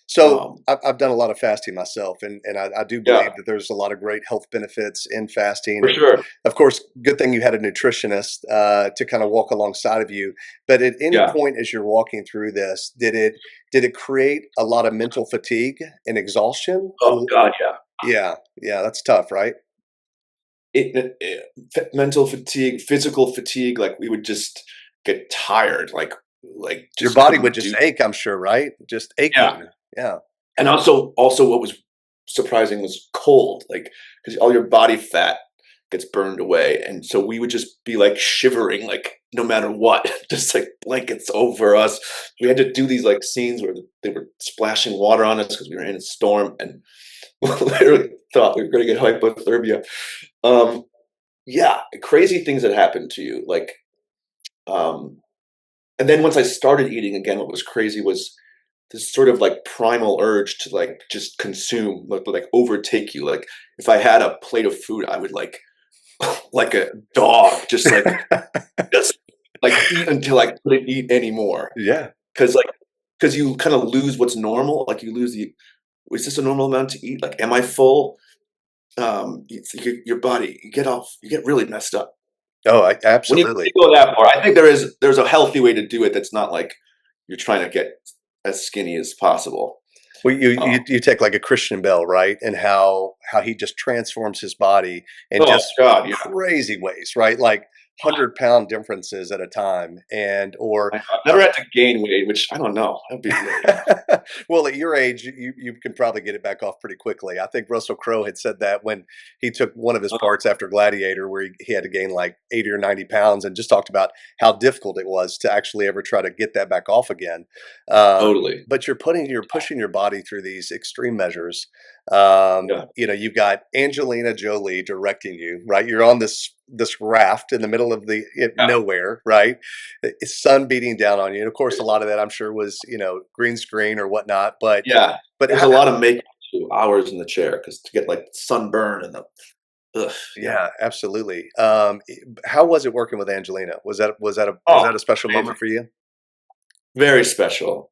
So I've done a lot of fasting myself, and I do believe that there's a lot of great health benefits in fasting. For sure. Of course, good thing you had a nutritionist to kind of walk alongside of you. But at any point as you're walking through this, did it create a lot of mental fatigue and exhaustion? Oh God, yeah. That's tough, right? Mental fatigue, physical fatigue. Like, we would just get tired. Like just your body would just ache. I'm sure, right? Just aching. Yeah. And also what was surprising was cold, like, because all your body fat gets burned away. And so we would just be like shivering, like, no matter what, just like blankets over us. We had to do these like scenes where they were splashing water on us because we were in a storm and literally thought we were going to get hypothermia. Crazy things that happened to you. Like, and then once I started eating again, what was crazy was this sort of like primal urge to like just consume, like overtake you. Like, if I had a plate of food, I would like a dog, just like eat until I couldn't eat anymore. Yeah. Because you kind of lose what's normal. Like, you lose is this a normal amount to eat? Like, am I full? Your body, you get really messed up. Oh, absolutely. When you go that far, I think there's a healthy way to do it. That's not like you're trying to get as skinny as possible. Well, you take like a Christian Bale, right? And how he just transforms his body in crazy ways, right? Like 100-pound differences at a time, or I've never had to gain weight, which I don't know. That'd be really well, at your age, you can probably get it back off pretty quickly. I think Russell Crowe had said that when he took one of his uh, parts after Gladiator, where he had to gain like 80 or 90 pounds, and just talked about how difficult it was to actually ever try to get that back off again. totally. But you're pushing your body through these extreme measures. Yeah. You've got Angelina Jolie directing you, right? You're on this raft in the middle of the Yeah. nowhere, right? It's sun beating down on you. And of course, a lot of that I'm sure was, green screen or whatnot. Yeah. But There's a lot of makeup to hours in the chair because to get like sunburn and the ugh, yeah. yeah, absolutely. How was it working with Angelina? Was Oh, that a special amazing. moment for you? Very special.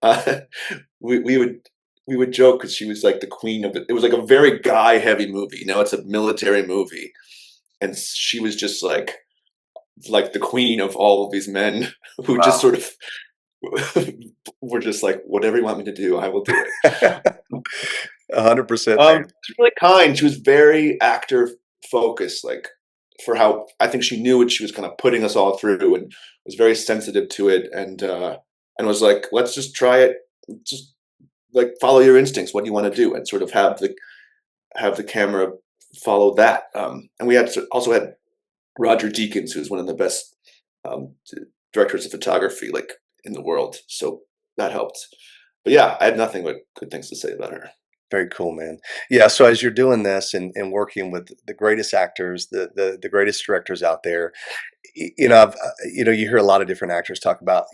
We would joke because she was like the queen of it. It was like a very guy heavy movie. It's a military movie, and she was just like the queen of all of these men who just Wow. sort of were just like, whatever you want me to do, I will do it. 100%, man. She's really kind. She was very actor focused, like for how I think she knew what she was kind of putting us all through, and was very sensitive to it, and was like, let's just try it, just like follow your instincts. What do you want to do, and sort of have the camera follow that. And we also had Roger Deakins, who's one of the best um, directors of photography like in the world, so that helped. But yeah, I had nothing but good things to say about her. Very cool, man. Yeah. So as you're doing this and working with the greatest actors, the greatest directors out there, you hear a lot of different actors talk about,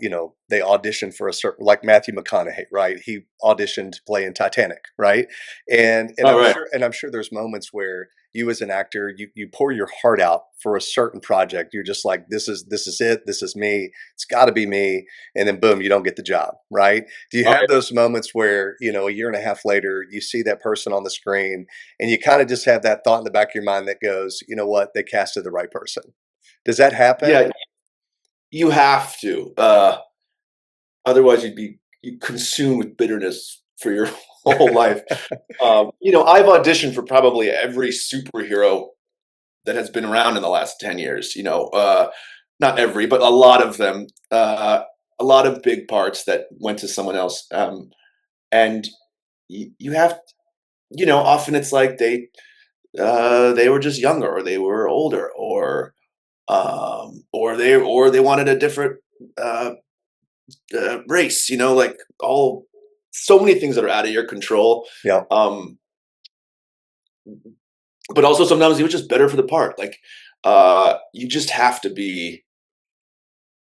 they audition for a certain, like Matthew McConaughey, right? He auditioned to play in Titanic, right? And All I'm right. sure there's moments where you as an actor, you pour your heart out for a certain project. You're just like, this is it, this is me, it's got to be me, and then boom, you don't get the job, right? Do you Oh have yeah. those moments where, a year and a half later, you see that person on the screen, and you kind of just have that thought in the back of your mind that goes, you know what, they casted the right person? Does that happen? Yeah, you have to. Otherwise, you consumed with bitterness for your whole life. I've auditioned for probably every superhero that has been around in the last 10 years. Not every, but a lot of them. A lot of big parts that went to someone else. And you have, often it's like they were just younger, or they were older, or they wanted a different uh, race. Like all so many things that are out of your control. Yeah. Um, but also sometimes it was just better for the part. Like you just have to be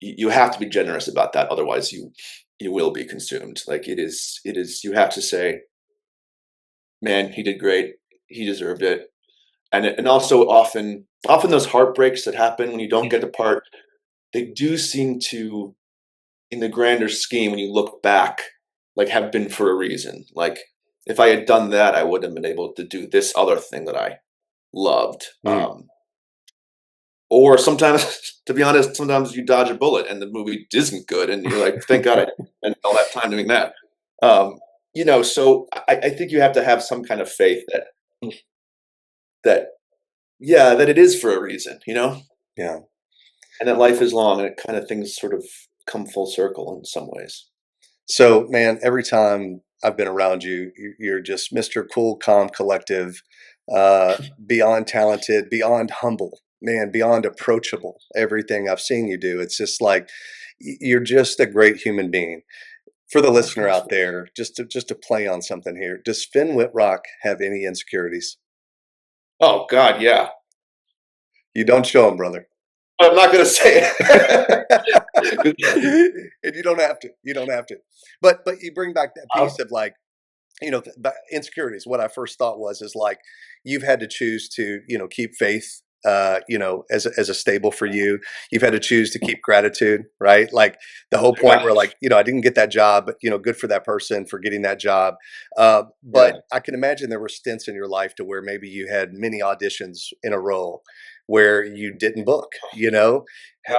you have to be generous about that. Otherwise, you will be consumed. Like it is. You have to say, man, he did great. He deserved it. And also often those heartbreaks that happen when you don't get the part, they do seem to, in the grander scheme, when you look back, like have been for a reason. Like if I had done that, I would have been able to do this other thing that I loved. Mm. Or sometimes, to be honest, sometimes you dodge a bullet and the movie isn't good, and you're like, thank God I didn't spend all that time doing that. So I think you have to have some kind of faith that yeah, that it is for a reason, Yeah. and that life is long, and it kind of things sort of come full circle in some ways. So, man, every time I've been around you, you're just Mr. Cool, Calm, Collective, uh, beyond talented, beyond humble, man, beyond approachable. Everything I've seen you do, it's just like you're just a great human being. For the Oh, listener thanks. out there, just to play on something here, does Finn Wittrock have any insecurities? Oh God, yeah. You don't show them, brother. But I'm not gonna say it. And you don't have to. You don't have to. But you bring back that Um, piece of like, insecurities. What I first thought was is like you've had to choose to, keep faith, as a stable for you. You've had to choose to keep gratitude, right? Like the whole point yeah, where like, I didn't get that job, but good for that person for getting that job. But yeah. I can imagine there were stints in your life to where maybe you had many auditions in a row where you didn't book, God,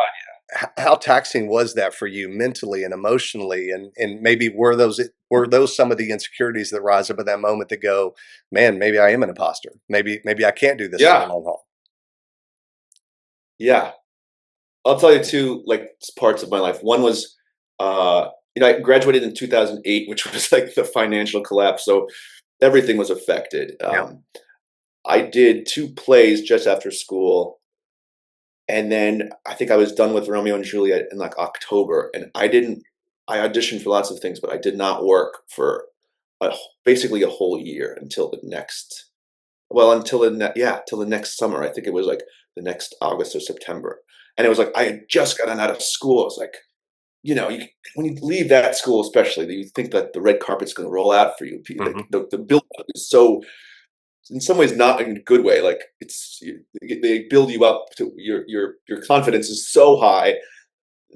how taxing was that for you mentally and emotionally, and maybe were those some of the insecurities that rise up at that moment that go, man, maybe I am an imposter, maybe I can't do this for the yeah, long haul? yeah. I'll tell you two like parts of my life. One was, I graduated in 2008, which was like the financial collapse, so everything was affected. Yeah. I did 2 plays just after school, and then I think I was done with Romeo and Juliet in like October, and I auditioned for lots of things, but I did not work for basically a whole year until the next, till the next summer. I think it was like the next August or September. And it was like I had just gotten out of school. I was like, when you leave that school, especially, you think that the red carpet's going to roll out for you. Hmm. The build-up is so, in some ways, not in a good way. Like they build you up to your confidence is so high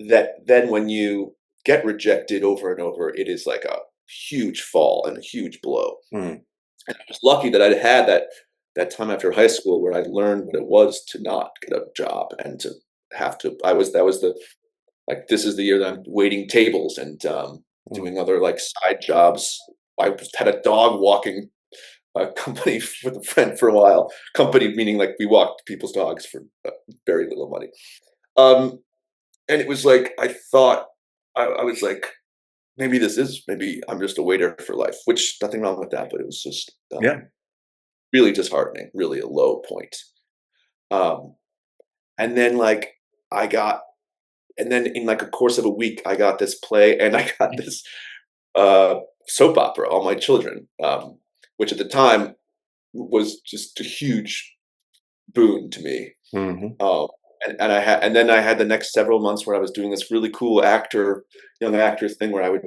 that then when you get rejected over and over, it is like a huge fall and a huge blow. Mm. And I was lucky that I'd had that time after high school where I learned what it was to not get a job and to have to. That was the, like, this is the year that I'm waiting tables and doing other like side jobs. I had a dog walking company with a friend for a while. Company meaning like we walked people's dogs for very little money. And it was like I thought I was like, maybe I'm just a waiter for life, which nothing wrong with that, but it was just Yeah. really disheartening, really a low point. And then like I got, and then in like a course of a week, I got this play and I got this soap opera, All My Children, which at the time was just a huge boon to me. Hmm. And then I had the next several months where I was doing this really cool young actor thing where I would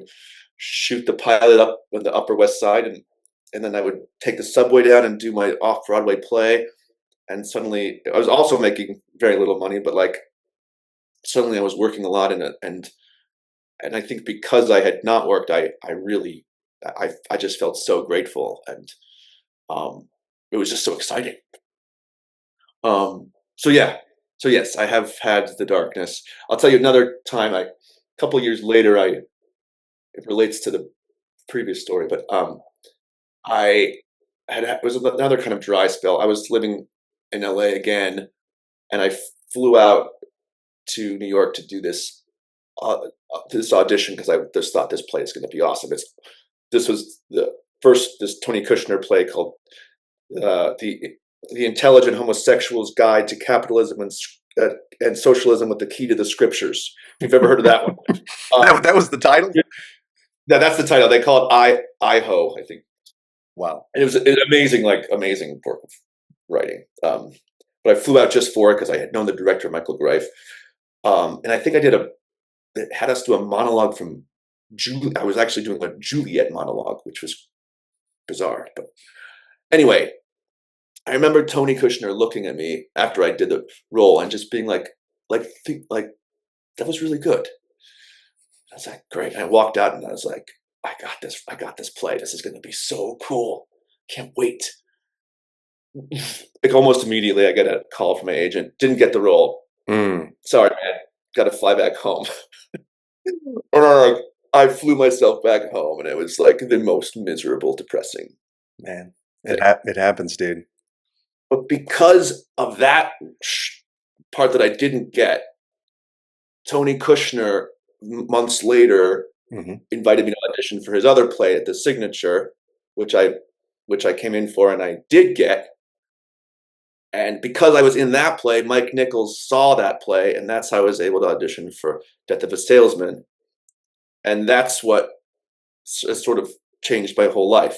shoot the pilot up on the Upper West Side, and then I would take the subway down and do my off-Broadway play. And suddenly I was also making very little money, but like suddenly I was working a lot in it. And I think because I had not worked, I just felt so grateful, and it was just so exciting. So yeah. So yes, I have had the darkness. I'll tell you another time. A couple of years later, it relates to the previous story, but it was another kind of dry spell. I was living in LA again, and I flew out to New York to do this audition because I just thought this play is going to be awesome. This was this Tony Kushner play called the Intelligent Homosexual's Guide to Capitalism and Socialism with the Key to the Scriptures. If you've ever heard of that one. That was the title? Yeah, that's the title. They call it I-Ho, I think. Wow. And it was an amazing work of writing. But I flew out just for it because I had known the director, Michael Greif. And I think it had us do a monologue from Juliet. I was actually doing a Juliet monologue, which was bizarre. But anyway, I remember Tony Kushner looking at me after I did the role and just being like, that was really good. I was like, great. And I walked out and I was like, I got this play. This is going to be so cool. Can't wait. Like almost immediately I get a call from my agent. Didn't get the role. Sorry, man. Got to fly back home. Or I flew myself back home, and it was like the most miserable, depressing. Man, it happens, dude. But because of that part that I didn't get, Tony Kushner months later invited me to audition for his other play at the Signature, which I came in for and I did get. And because I was in that play, Mike Nichols saw that play, and that's how I was able to audition for Death of a Salesman. And that's what sort of changed my whole life.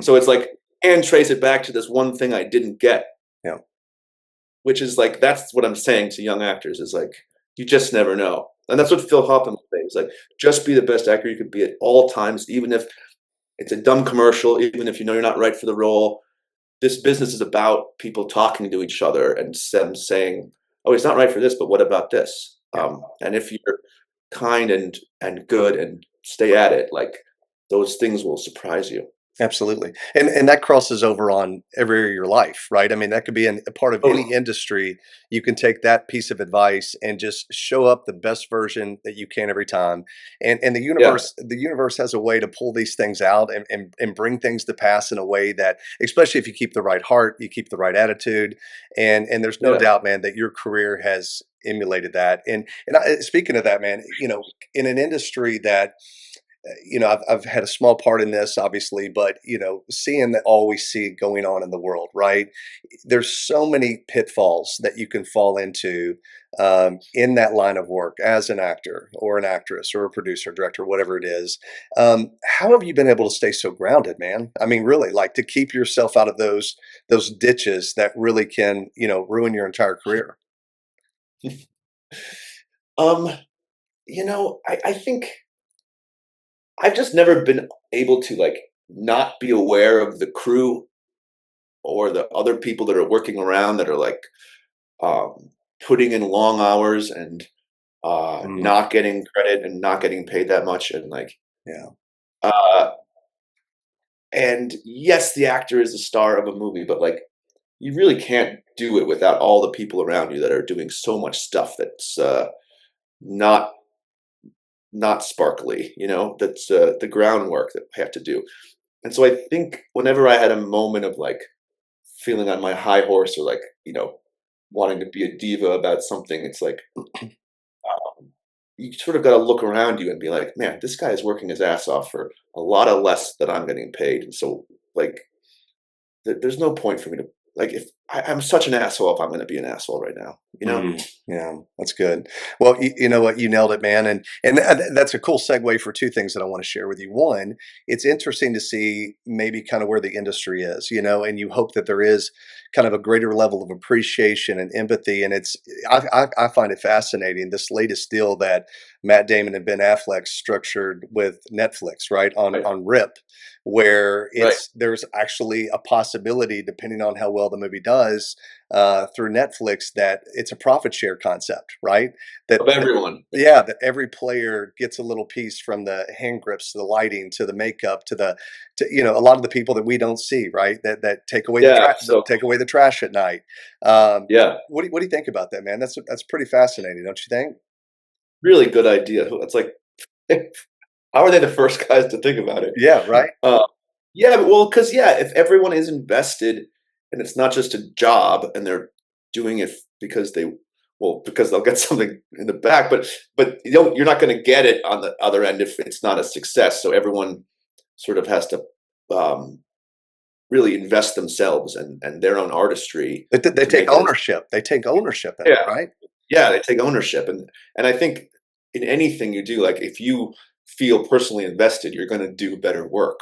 So it's like, and trace it back to this one thing I didn't get. Yeah. Which is like, that's what I'm saying to young actors, is like, you just never know. And that's what Phil Hoffman says, like, just be the best actor you could be at all times, even if it's a dumb commercial, even if you know you're not right for the role. This business is about people talking to each other and them saying, oh, he's not right for this, but what about this? And if you're kind and good and stay at it, like, those things will surprise you. Absolutely. And that crosses over on every area of your life, right? I mean, that could be a part of any industry. You can take that piece of advice and just show up the best version that you can every time. And the universe has a way to pull these things out and bring things to pass in a way that, especially if you keep the right heart, you keep the right attitude. And there's no doubt, man, that your career has emulated that. And speaking of that, man, in an industry that I've had a small part in this, obviously, but seeing all we see going on in the world, right? There's so many pitfalls that you can fall into in that line of work as an actor or an actress or a producer, director, whatever it is. How have you been able to stay so grounded, man? I mean, really, like to keep yourself out of those ditches that really can, ruin your entire career. Um, I think I've just never been able to like not be aware of the crew or the other people that are working around that are like um, putting in long hours and Mm, not getting credit and not getting paid that much and like yeah. uh, and yes, the actor is the star of a movie, but like you really can't do it without all the people around you that are doing so much stuff that's not not sparkly, that's the groundwork that I have to do. And so I think whenever I had a moment of like feeling on my high horse or like, wanting to be a diva about something, it's like you sort of got to look around you and be like, man, this guy is working his ass off for a lot of less than I'm getting paid. And so like, there's no point for me to like, if I'm such an asshole, if I'm going to be an asshole right now. Yeah, that's good. Well, you know what? You nailed it, man. And that's a cool segue for two things that I want to share with you. One, it's interesting to see maybe kind of where the industry is, and you hope that there is kind of a greater level of appreciation and empathy. And I find it fascinating, this latest deal that Matt Damon and Ben Affleck structured with Netflix, right? On Right. on Rip, where Right. there's actually a possibility, depending on how well the movie does, through Netflix, that it's a profit share concept, right? Of everyone. Yeah, that every player gets a little piece, from the hand grips to the lighting to the makeup to a lot of the people that we don't see, right? That take away the Yeah. trash, So take away the trash at night. Um, yeah, what do you think about that, man? That's pretty fascinating, don't you think? really good idea. It's like, how are they the first guys to think about it? Yeah, right. Uh, yeah, well, because yeah, if everyone is invested and it's not just a job and they're doing it because because they'll get something in the back, but you're not going to get it on the other end if it's not a success. So everyone sort of has to um, really invest themselves and their own artistry They to take make it. ownership. They take ownership in it, Yeah, right? yeah, they take ownership, and I think in anything you do, like if you feel personally invested, you're going to do better work.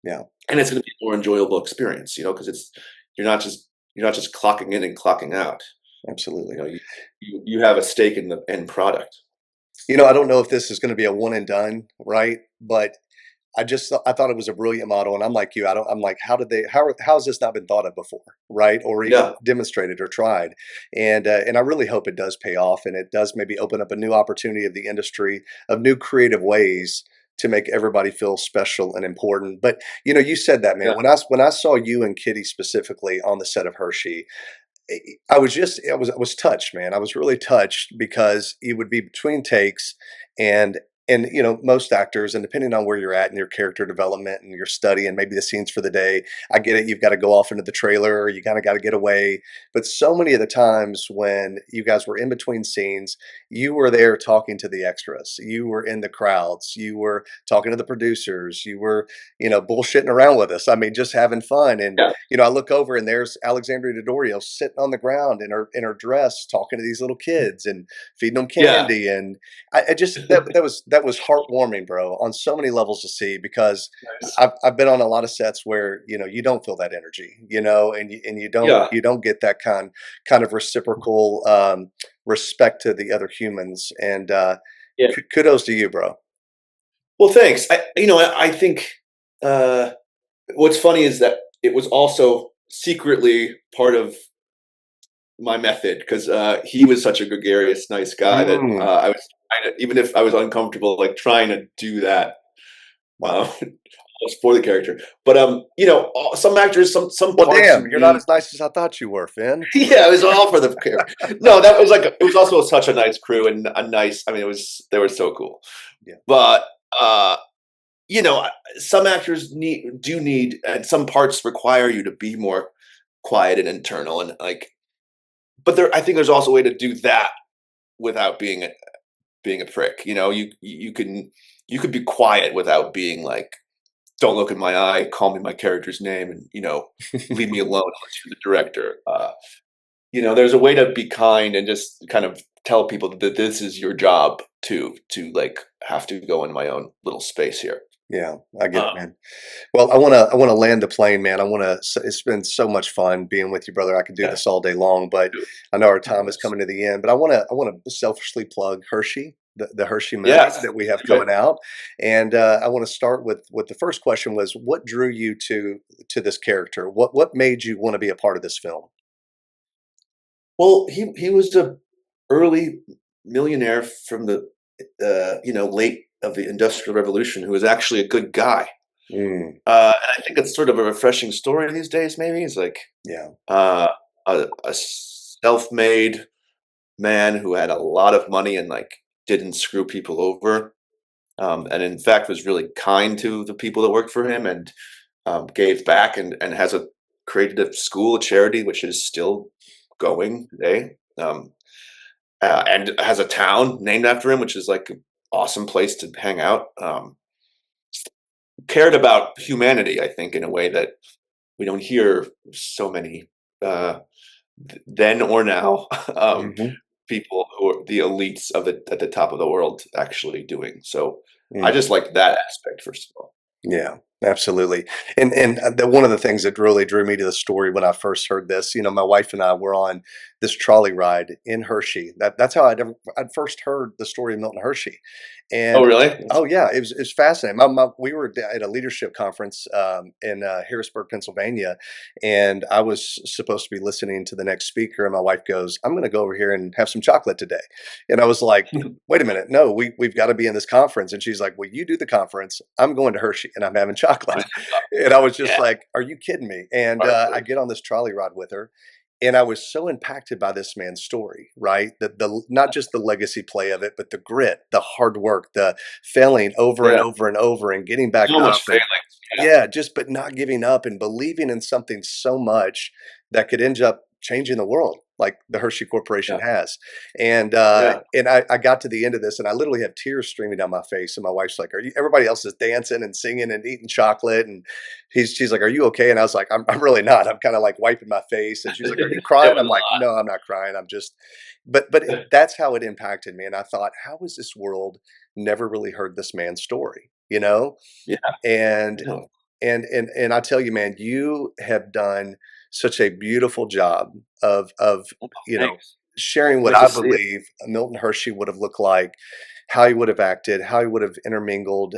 Yeah, And it's going to be a more enjoyable experience, because you're not just you're not just clocking in and clocking out. absolutely. You have a stake in the end product. I don't know if this is going to be a one and done, right? But I thought it was a brilliant model, and I'm like you. I'm like, how has this not been thought of before, right? Or even Yeah, demonstrated or tried? And I really hope it does pay off, and it does maybe open up a new opportunity of the industry, of new creative ways to make everybody feel special and important. But you said that, man. yeah, When I saw you and Kitty specifically on the set of Hershey, I was touched, man. I was really touched, because it would be between takes, and most actors, and depending on where you're at in your character development and your study and maybe the scenes for the day, I get it. You've got to go off into the trailer, or you kind of got to get away. But so many of the times when you guys were in between scenes, you were there talking to the extras. You were in the crowds. You were talking to the producers. You were, bullshitting around with us. I mean, just having fun. And yeah, I look over, and there's Alexandria Daddario sitting on the ground in her dress, talking to these little kids and feeding them yeah. candy. And I just that was heartwarming, bro, on so many levels to see, because Nice. I've been on a lot of sets where you don't feel that energy, and Yeah, you don't get that kind of reciprocal respect to the other humans. And yeah. kudos to you, bro. Well, thanks. I think uh, what's funny is that it was also secretly part of my method because he was such a gregarious, nice guy that Mm, I was trying to, even if I was uncomfortable, like trying to do that wow. for the character. But some actors, some Well, parts of damn, you're not me, as nice as I thought you were, Finn. yeah, it was all for the character. No, that was like it was also such a nice crew and a nice. I mean, they were so cool. Yeah. But uh, some actors need, and some parts require you to be more quiet and internal, and like. But I think there's also a way to do that without being a prick. You could be quiet without being like, don't look in my eye, call me my character's name, and leave me alone unless you're the director. There's a way to be kind and just kind of tell people that this is your job to like have to go in my own little space here. Yeah, I get it, Um, man. Well, I want to land the plane, man. I want to. It's been so much fun being with you, brother. I could do yeah, this all day long, but I know our time is yes, coming to the end. But I want to selfishly plug Hershey, the Hershey movie yes, that we have good. coming out, and I want to start with what the first question was: what drew you to this character? What made you want to be a part of this film? Well, he was the early millionaire from the late of the Industrial Revolution who was actually a good guy. Mm, And I think it's sort of a refreshing story these days. Maybe it's like yeah. uh, a self-made man who had a lot of money and like didn't screw people over, and in fact was really kind to the people that worked for him and gave back and has created a school, a charity, which is still going today, and has a town named after him, which is like an awesome place to hang out. Cared about humanity, I think, in a way that we don't hear so many then or now Hmm. people who are the elites of at the top of the world actually doing. So I just like that aspect, first of all. Yeah, absolutely. And one of the things that really drew me to the story when I first heard this, my wife and I were on this trolley ride in Hershey. That's how I'd first heard the story of Milton Hershey. Oh, And really? oh yeah, it was fascinating. We were at a leadership conference in Harrisburg, Pennsylvania, and I was supposed to be listening to the next speaker, and my wife goes, "I'm going to go over here and have some chocolate today," and I was like, wait a minute, no, we've got to be in this conference. And she's like, well, you do the conference. I'm going to Hershey and I'm having chocolate. And I was just Yeah. like, are you kidding me? And I Hardly. get on this trolley ride with her. And I was so impacted by this man's story, right? The not just the legacy play of it, but the grit, the hard work, the failing over and Yeah. over and over and getting back So much up and failing. Yeah. yeah, just but not giving up and believing in something so much that could end up changing the world, like the Hershey Corporation Yeah. has. And Yeah. I got to the end of this, and I literally have tears streaming down my face. And my wife's like, "Are you?" Everybody else is dancing and singing and eating chocolate, and she's like, "Are you okay?" And I was like, "I'm really not. I'm kind of like wiping my face." And she's like, "Are you It crying?" was I'm a like, lot. "No, I'm not crying. I'm just." That's how it impacted me. And I thought, how has this world never really heard this man's story? Yeah. And I know. and I tell you, man, you have done such a beautiful job of Oh, you know thanks. sharing what Nice to I see it. believe Milton Hershey would have looked like, how he would have acted, how he would have intermingled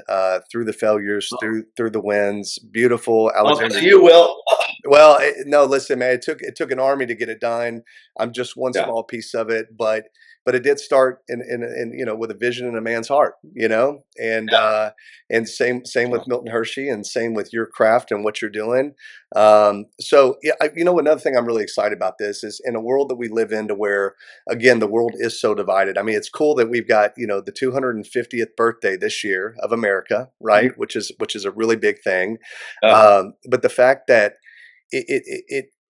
through the failures, Oh, through the wins. Beautiful, well, Alexander. to you, Will. Well, no, listen, man. It took an army to get it done. I'm just one Yeah. small piece of it, but it did start in with a vision in a man's heart, and Yeah. and same So, with Milton Hershey, and same with your craft and what you're doing. So yeah, another thing I'm really excited about this is in a world that we live in, to where again the world is so divided. I mean, it's cool that we've got the 250th birthday this year of America, right? Which is a really big thing. yeah. But the fact that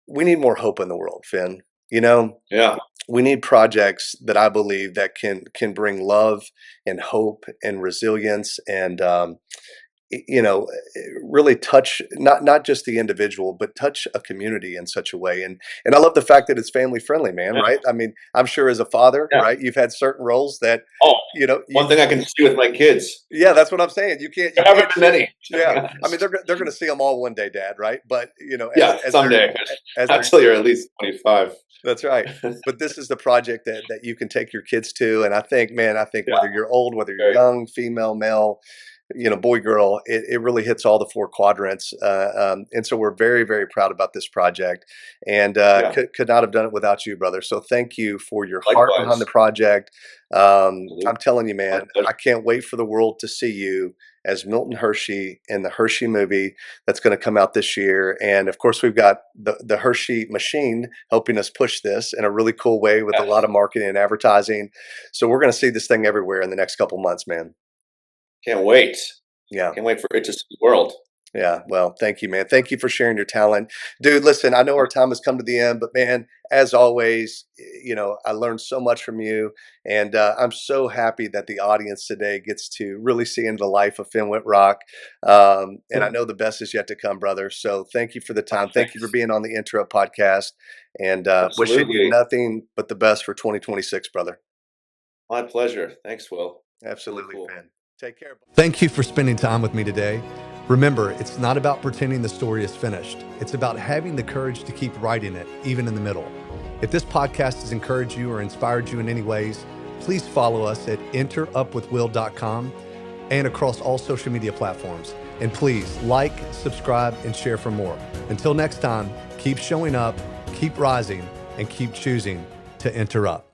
we need more hope in the world, Finn. You know, Yeah. we need projects that I believe that can bring love and hope and resilience and really touch not just the individual, but touch a community in such a way. And I love the fact that it's family friendly, man. Yeah. Right? I mean, I'm sure as a father, Yeah. right, you've had certain roles that Oh, you one thing I can see with my kids. yeah, that's what I'm saying. You There haven't can't been many, to be yeah. I mean, honest. they're going to see them all one day, Dad, right? But Yeah, someday. as they're Until you're at least 25. that's right. But this is the project that you can take your kids to, and I think, man, Yeah. whether you're old, whether you're Very. young, female, male, boy, girl, it really hits all the four quadrants. And so we're very, very proud about this project, and Yeah. could not have done it without you, brother. So thank you for your heart behind the Likewise. project. Absolutely. I'm telling you, My man, pleasure. I can't wait for the world to see you as Milton Hershey in the Hershey movie that's going to come out this year. And of course, we've got the Hershey machine helping us push this in a really cool way with a lot Yes. of marketing and advertising. So we're going to see this thing everywhere in the next couple months, man. Can't wait. Yeah. Can't wait for it to see the world. Yeah, well, thank you, man. Thank you for sharing your talent. Dude, listen, I know our time has come to the end, but man, as always, I learned so much from you. And I'm so happy that the audience today gets to really see into the life of Finn Wittrock. And I know the best is yet to come, brother. So thank you for the time. Thank you for Thanks. being on the EnterUp Podcast. And wishing you Absolutely. nothing but the best for 2026, brother. My pleasure. Thanks, Will. Absolutely, Cool. Finn. Take care. Thank you for spending time with me today. Remember, it's not about pretending the story is finished. It's about having the courage to keep writing it, even in the middle. If this podcast has encouraged you or inspired you in any ways, please follow us at enterupwithwill.com and across all social media platforms. And please like, subscribe, and share for more. Until next time, keep showing up, keep rising, and keep choosing to enter up.